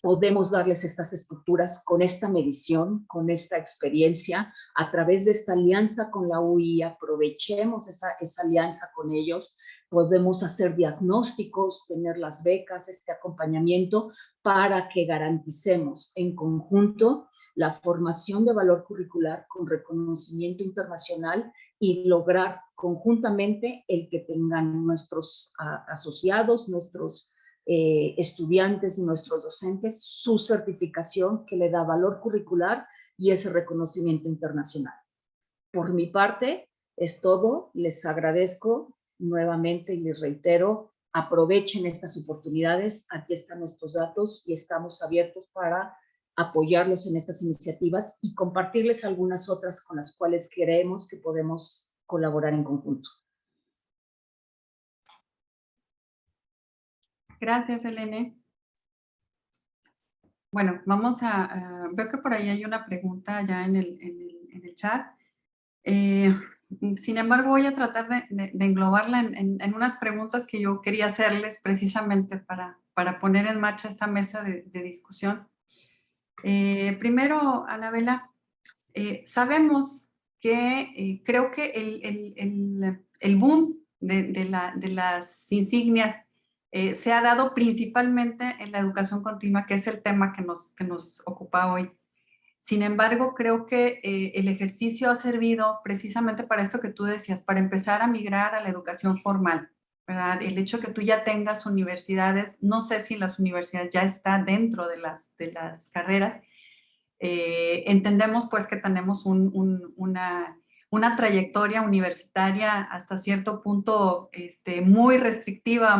podemos darles estas estructuras con esta medición, con esta experiencia, a través de esta alianza con la UI. Aprovechemos esa alianza con ellos, podemos hacer diagnósticos, tener las becas, este acompañamiento, para que garanticemos en conjunto la formación de valor curricular con reconocimiento internacional y lograr conjuntamente el que tengan nuestros asociados, nuestros estudiantes y nuestros docentes su certificación que le da valor curricular y ese reconocimiento internacional. Por mi parte es todo. Les agradezco nuevamente y les reitero, aprovechen estas oportunidades. Aquí están nuestros datos y estamos abiertos para apoyarlos en estas iniciativas y compartirles algunas otras con las cuales creemos que podemos colaborar en conjunto. Gracias, Elene. Bueno, vamos veo que por ahí hay una pregunta ya en el chat. Sin embargo, voy a tratar de englobarla en unas preguntas que yo quería hacerles precisamente para poner en marcha esta mesa de discusión. Primero, Anabela, sabemos que creo que el boom de las insignias se ha dado principalmente en la educación continua, que es el tema que nos ocupa hoy. Sin embargo, creo que el ejercicio ha servido precisamente para esto que tú decías, para empezar a migrar a la educación formal, ¿verdad? El hecho de que tú ya tengas universidades, no sé si las universidades ya están dentro de las carreras. Entendemos pues que tenemos una trayectoria universitaria hasta cierto punto muy restrictiva,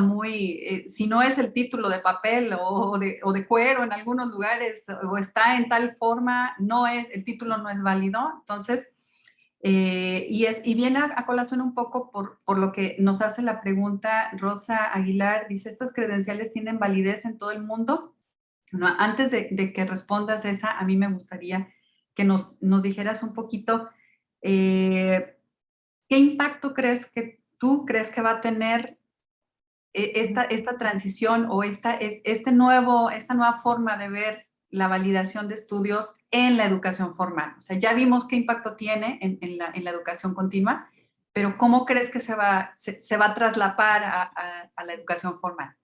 si no es el título de papel o de cuero en algunos lugares, o está en tal forma, el título no es válido. Entonces, y viene a colación un poco por lo que nos hace la pregunta Rosa Aguilar. Dice, ¿estas credenciales tienen validez en todo el mundo? Bueno, antes de que respondas esa, a mí me gustaría que nos dijeras un poquito ¿qué impacto tú crees que va a tener esta transición o esta nueva forma de ver la validación de estudios en la educación formal? O sea, ya vimos qué impacto tiene en la educación continua, pero ¿cómo crees que se va a traslapar a la educación formal?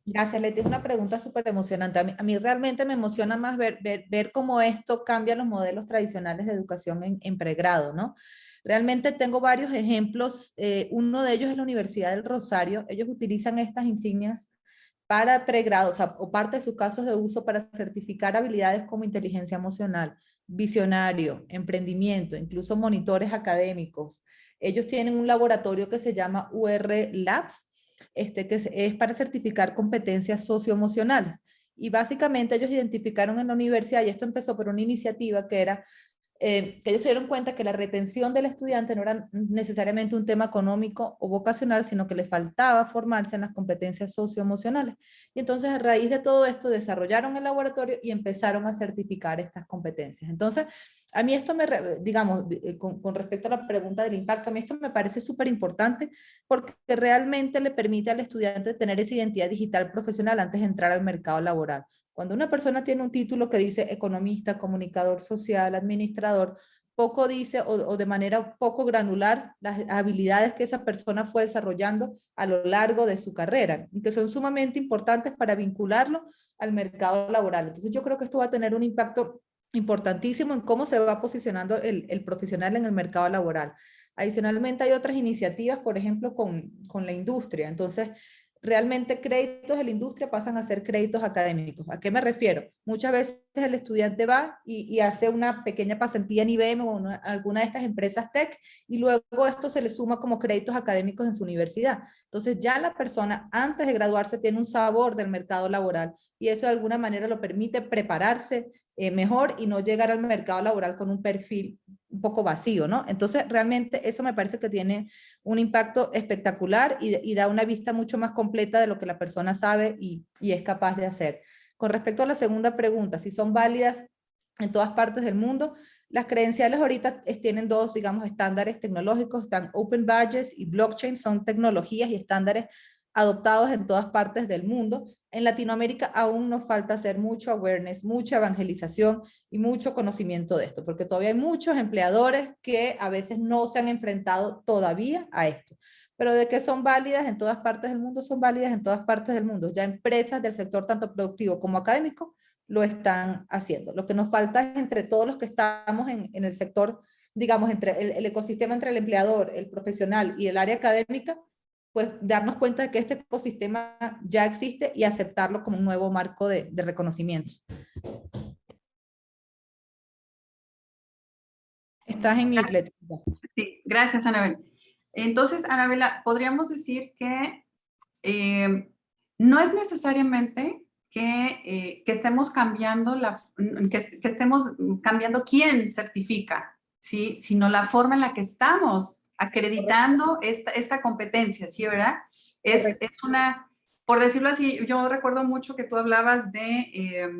Gracias, Leti. Es una pregunta súper emocionante. A mí realmente me emociona más ver cómo esto cambia los modelos tradicionales de educación en pregrado, ¿no? Realmente tengo varios ejemplos. Uno de ellos es la Universidad del Rosario. Ellos utilizan estas insignias para pregrado, o parte de sus casos de uso para certificar habilidades como inteligencia emocional, visionario, emprendimiento, incluso monitores académicos. Ellos tienen un laboratorio que se llama UR Labs, que es para certificar competencias socioemocionales. Y básicamente ellos identificaron en la universidad, y esto empezó por una iniciativa que era que ellos se dieron cuenta que la retención del estudiante no era necesariamente un tema económico o vocacional, sino que le faltaba formarse en las competencias socioemocionales. Y entonces, a raíz de todo esto, desarrollaron el laboratorio y empezaron a certificar estas competencias. Entonces, a mí esto digamos, con respecto a la pregunta del impacto, a mí esto me parece súper importante porque realmente le permite al estudiante tener esa identidad digital profesional antes de entrar al mercado laboral. Cuando una persona tiene un título que dice economista, comunicador social, administrador, poco dice o de manera poco granular las habilidades que esa persona fue desarrollando a lo largo de su carrera y que son sumamente importantes para vincularlo al mercado laboral. Entonces yo creo que esto va a tener un impacto importantísimo en cómo se va posicionando el profesional en el mercado laboral. Adicionalmente hay otras iniciativas, por ejemplo, con la industria. Entonces, realmente créditos de la industria pasan a ser créditos académicos. ¿A qué me refiero? Muchas veces el estudiante va y hace una pequeña pasantía en IBM o alguna de estas empresas tech y luego esto se le suma como créditos académicos en su universidad. Entonces ya la persona antes de graduarse tiene un sabor del mercado laboral y eso de alguna manera lo permite prepararse mejor y no llegar al mercado laboral con un perfil un poco vacío, ¿no? Entonces realmente eso me parece que tiene un impacto espectacular y da una vista mucho más completa de lo que la persona sabe y es capaz de hacer. Con respecto a la segunda pregunta, si son válidas en todas partes del mundo, las credenciales ahorita tienen dos, digamos, estándares tecnológicos, están Open Badges y Blockchain, son tecnologías y estándares adoptados en todas partes del mundo. En Latinoamérica aún nos falta hacer mucho awareness, mucha evangelización y mucho conocimiento de esto, porque todavía hay muchos empleadores que a veces no se han enfrentado todavía a esto. Pero de que son válidas en todas partes del mundo, son válidas en todas partes del mundo. Ya empresas del sector tanto productivo como académico lo están haciendo. Lo que nos falta es entre todos los que estamos en el sector, digamos, entre el ecosistema entre el empleador, el profesional y el área académica, pues darnos cuenta de que este ecosistema ya existe y aceptarlo como un nuevo marco de reconocimiento. Estás en mute, Leti. Sí, gracias, Anabel. Entonces, Anabela, podríamos decir que no es necesariamente que estemos cambiando que estemos cambiando quién certifica, ¿sí? Sino la forma en la que estamos acreditando esta competencia, ¿sí, verdad? Es por decirlo así, yo recuerdo mucho que tú hablabas de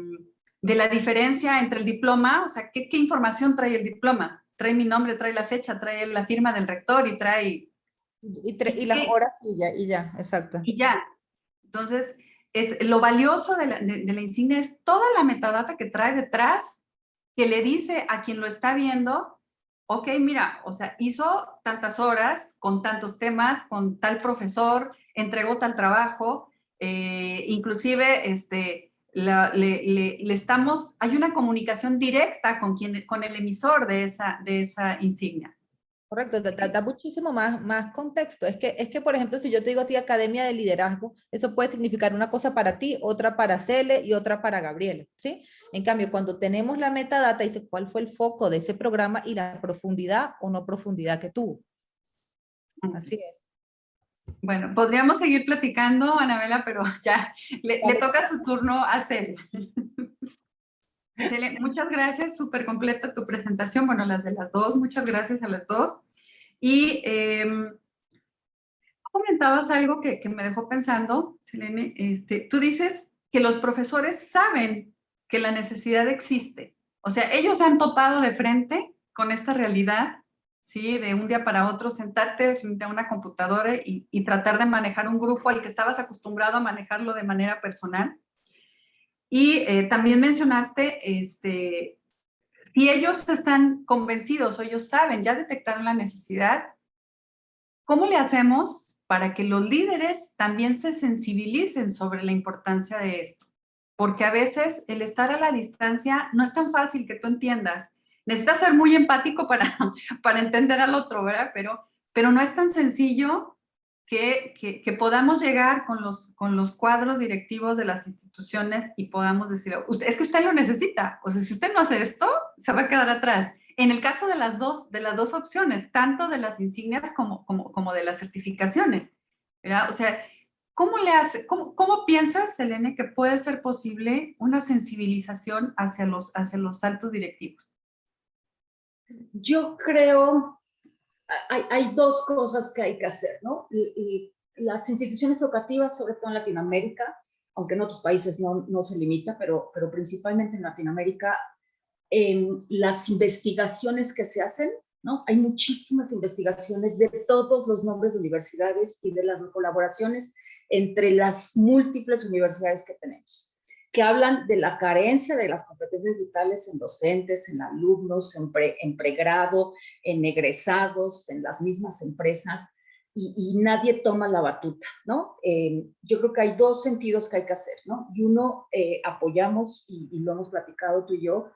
la diferencia entre el diploma, o sea, ¿qué información trae el diploma? Trae mi nombre, trae la fecha, trae la firma del rector y trae... Y las horas y ya, exacto. Y ya. Entonces, lo valioso de la insignia es toda la metadata que trae detrás, que le dice a quien lo está viendo, ok, mira, o sea, hizo tantas horas, con tantos temas, con tal profesor, entregó tal trabajo, inclusive hay una comunicación directa con el emisor de esa insignia. Correcto, da muchísimo más contexto. Es que, por ejemplo, si yo te digo a ti Academia de Liderazgo, eso puede significar una cosa para ti, otra para Cele y otra para Gabriela, ¿sí? En cambio, cuando tenemos la metadata, dice cuál fue el foco de ese programa y la profundidad o no profundidad que tuvo. Así es. Bueno, podríamos seguir platicando, Anabela, pero ya le toca su turno a Cele. Cele, muchas gracias, súper completa tu presentación. Bueno, las de las dos, muchas gracias a las dos. Y comentabas algo que me dejó pensando, Selene. Tú dices que los profesores saben que la necesidad existe. O sea, ellos han topado de frente con esta realidad, ¿sí? De un día para otro sentarte frente a una computadora y tratar de manejar un grupo al que estabas acostumbrado a manejarlo de manera personal. Y también mencionaste, si ellos están convencidos o ellos saben, ya detectaron la necesidad, ¿cómo le hacemos para que los líderes también se sensibilicen sobre la importancia de esto? Porque a veces el estar a la distancia no es tan fácil que tú entiendas. Necesitas ser muy empático para entender al otro, ¿verdad? Pero no es tan sencillo que podamos llegar con los cuadros directivos de las instituciones y podamos decir, es que usted lo necesita. O sea, si usted no hace esto, se va a quedar atrás. En el caso de las dos opciones, tanto de las insignias como de las certificaciones, ¿verdad? O sea, ¿cómo piensas, Selene, que puede ser posible una sensibilización hacia los altos directivos? Yo creo, hay dos cosas que hay que hacer, ¿no? Y las instituciones educativas, sobre todo en Latinoamérica, aunque en otros países no se limita, pero principalmente en Latinoamérica, las investigaciones que se hacen, ¿no? Hay muchísimas investigaciones de todos los nombres de universidades y de las colaboraciones entre las múltiples universidades que tenemos, que hablan de la carencia de las competencias digitales en docentes, en alumnos, en pregrado, en egresados, en las mismas empresas, y nadie toma la batuta, ¿no? Yo creo que hay dos sentidos que hay que hacer, ¿no? Y uno, apoyamos, y lo hemos platicado tú y yo,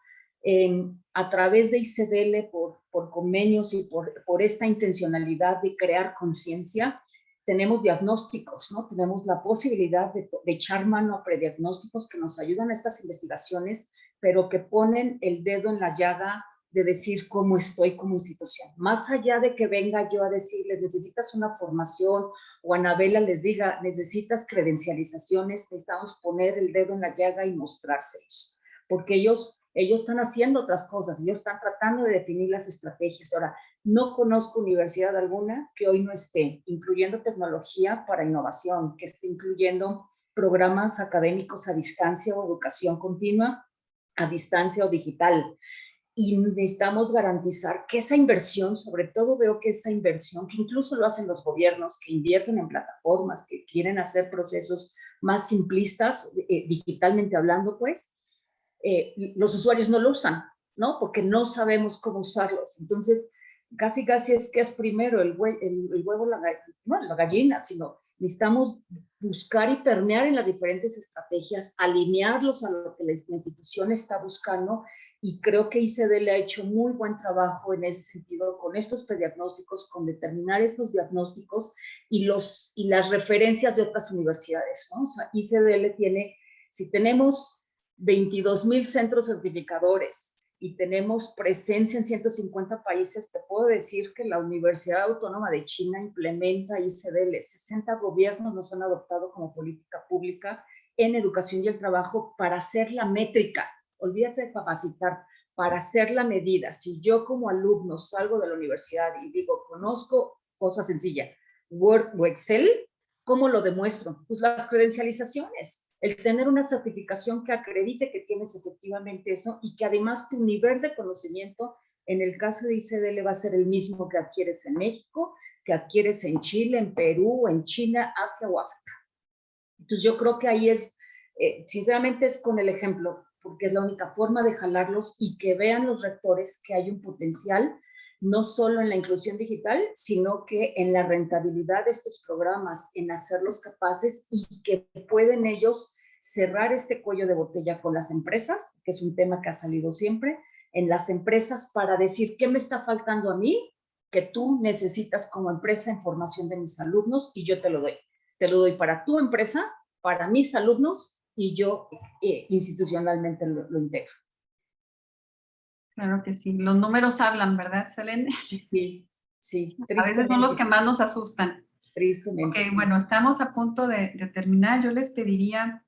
a través de ICDL, por convenios y por esta intencionalidad de crear conciencia, tenemos diagnósticos, ¿no? Tenemos la posibilidad de echar mano a prediagnósticos que nos ayudan a estas investigaciones, pero que ponen el dedo en la llaga de decir cómo estoy como institución. Más allá de que venga yo a decirles, necesitas una formación, o Anabela les diga, necesitas credencializaciones, necesitamos poner el dedo en la llaga y mostrárselos, porque ellos están haciendo otras cosas, ellos están tratando de definir las estrategias. Ahora, no conozco universidad alguna que hoy no esté incluyendo tecnología para innovación, que esté incluyendo programas académicos a distancia o educación continua a distancia o digital. Y necesitamos garantizar que esa inversión, sobre todo veo que esa inversión, que incluso lo hacen los gobiernos, que invierten en plataformas, que quieren hacer procesos más simplistas, digitalmente hablando, pues, los usuarios no lo usan, ¿no? Porque no sabemos cómo usarlos. Entonces, casi es que es primero el huevo, la gallina, sino necesitamos buscar y permear en las diferentes estrategias, alinearlos a lo que la institución está buscando, y creo que ICDL ha hecho muy buen trabajo en ese sentido con estos prediagnósticos, con determinar esos diagnósticos y las referencias de otras universidades, ¿no? O sea, ICDL tiene, si tenemos 22,000 centros certificadores y tenemos presencia en 150 países, te puedo decir que la Universidad Autónoma de China implementa ICDL. 60 gobiernos nos han adoptado como política pública en educación y el trabajo para hacer la métrica. Olvídate de capacitar, para hacer la medida. Si yo como alumno salgo de la universidad y digo, conozco cosa sencilla, Word o Excel, ¿cómo lo demuestro? Pues las credencializaciones, el tener una certificación que acredite que tienes efectivamente eso, y que además tu nivel de conocimiento, en el caso de ICDL, va a ser el mismo que adquieres en México, que adquieres en Chile, en Perú, en China, Asia o África. Entonces yo creo que ahí es, sinceramente es con el ejemplo, porque es la única forma de jalarlos y que vean los rectores que hay un potencial, no solo en la inclusión digital, sino que en la rentabilidad de estos programas, en hacerlos capaces, y que pueden ellos cerrar este cuello de botella con las empresas, que es un tema que ha salido siempre, en las empresas, para decir qué me está faltando a mí, que tú necesitas como empresa en formación de mis alumnos y yo te lo doy. Te lo doy para tu empresa, para mis alumnos y yo institucionalmente lo integro. Claro que sí. Los números hablan, ¿verdad, Selene? Sí, sí. A veces son los que más nos asustan. Tristemente. Ok, Sí. bueno, estamos a punto de terminar. Yo les pediría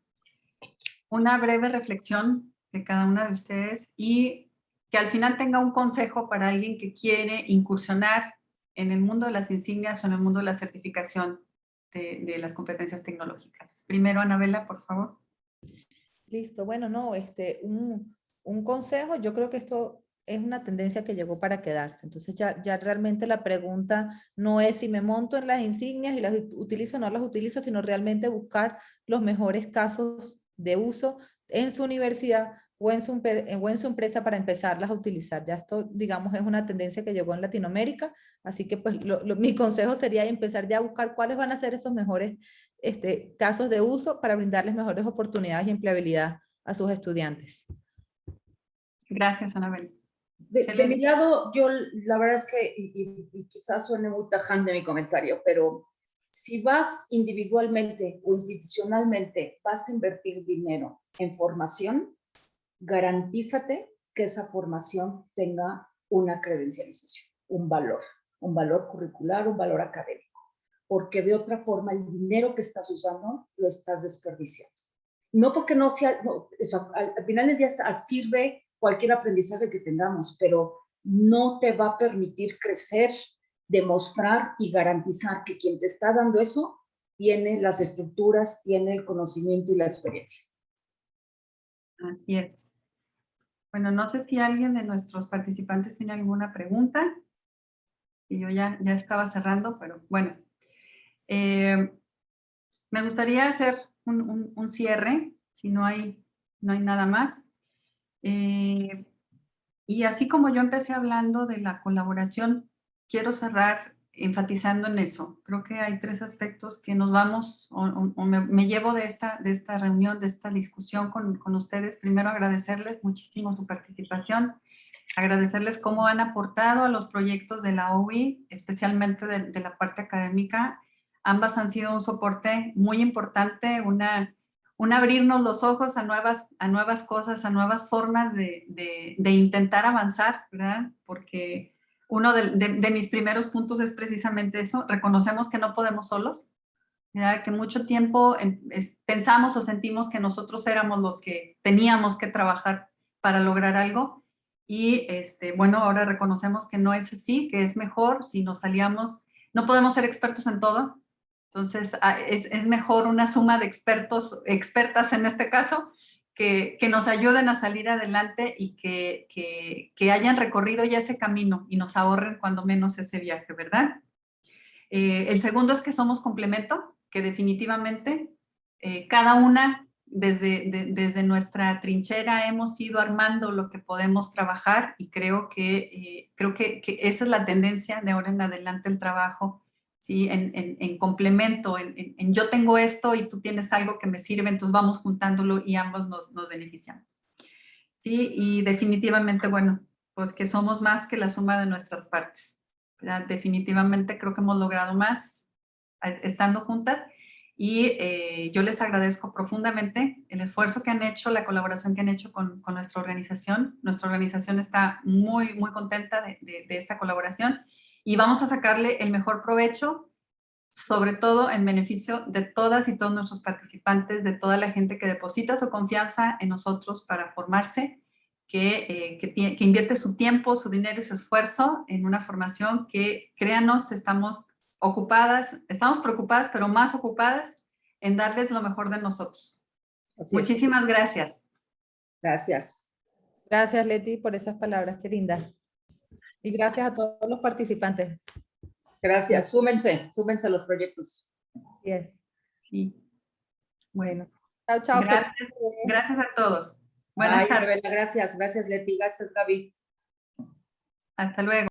una breve reflexión de cada una de ustedes y que al final tenga un consejo para alguien que quiere incursionar en el mundo de las insignias o en el mundo de la certificación de las competencias tecnológicas. Primero, Anabela, por favor. Listo, bueno, no, un consejo, yo creo que esto es una tendencia que llegó para quedarse. Entonces ya realmente la pregunta no es si me monto en las insignias y las utilizo o no las utilizo, sino realmente buscar los mejores casos de uso en su universidad o en su empresa para empezarlas a utilizar. Ya esto, digamos, es una tendencia que llegó en Latinoamérica, así que pues mi consejo sería empezar ya a buscar cuáles van a ser esos mejores casos de uso para brindarles mejores oportunidades y empleabilidad a sus estudiantes. Gracias, Anabel. De mi lado, yo la verdad es que, y quizás suene muy tajante mi comentario, pero si vas individualmente o institucionalmente, vas a invertir dinero en formación, garantízate que esa formación tenga una credencialización, un valor curricular, un valor académico, porque de otra forma el dinero que estás usando lo estás desperdiciando. No porque no sea, no, eso, al final del día sirve cualquier aprendizaje que tengamos, pero no te va a permitir crecer, demostrar y garantizar que quien te está dando eso tiene las estructuras, tiene el conocimiento y la experiencia. Así es. Bueno, no sé si alguien de nuestros participantes tiene alguna pregunta. Y yo ya estaba cerrando, pero bueno. Me gustaría hacer un cierre, si no hay nada más. Y así como yo empecé hablando de la colaboración, quiero cerrar enfatizando en eso. Creo que hay 3 aspectos que nos vamos, o me llevo de esta reunión, de esta discusión con ustedes. Primero, agradecerles muchísimo su participación, agradecerles cómo han aportado a los proyectos de la OUI, especialmente de la parte académica. Ambas han sido un soporte muy importante, un abrirnos los ojos a nuevas cosas, a nuevas formas de intentar avanzar, ¿verdad? Porque uno de mis primeros puntos es precisamente eso, reconocemos que no podemos solos, ¿verdad? Que mucho tiempo pensamos o sentimos que nosotros éramos los que teníamos que trabajar para lograr algo y bueno, ahora reconocemos que no es así, que es mejor si nos aliamos, no podemos ser expertos en todo, entonces es mejor una suma de expertas en este caso, que nos ayuden a salir adelante y que hayan recorrido ya ese camino y nos ahorren cuando menos ese viaje, ¿verdad? El segundo es que somos complemento, que definitivamente cada una desde nuestra trinchera hemos ido armando lo que podemos trabajar y creo que esa es la tendencia de ahora en adelante el trabajo, ¿sí? En complemento, en yo tengo esto y tú tienes algo que me sirve, entonces vamos juntándolo y ambos nos beneficiamos. ¿Sí? Y definitivamente, bueno, pues que somos más que la suma de nuestras partes. Definitivamente creo que hemos logrado más estando juntas y yo les agradezco profundamente el esfuerzo que han hecho, la colaboración que han hecho con nuestra organización. Nuestra organización está muy, muy contenta de esta colaboración y vamos a sacarle el mejor provecho, sobre todo en beneficio de todas y todos nuestros participantes, de toda la gente que deposita su confianza en nosotros para formarse, que invierte su tiempo, su dinero y su esfuerzo en una formación que, créanos, estamos preocupadas, pero más ocupadas en darles lo mejor de nosotros. Muchísimas gracias. Gracias. Gracias, Leti, por esas palabras, qué lindas. Y gracias a todos los participantes. Gracias, súmense a los proyectos. Yes. Sí. Bueno, chao, chao. Gracias a todos. Buenas tardes. Gracias, Leti, gracias, Gaby. Hasta luego.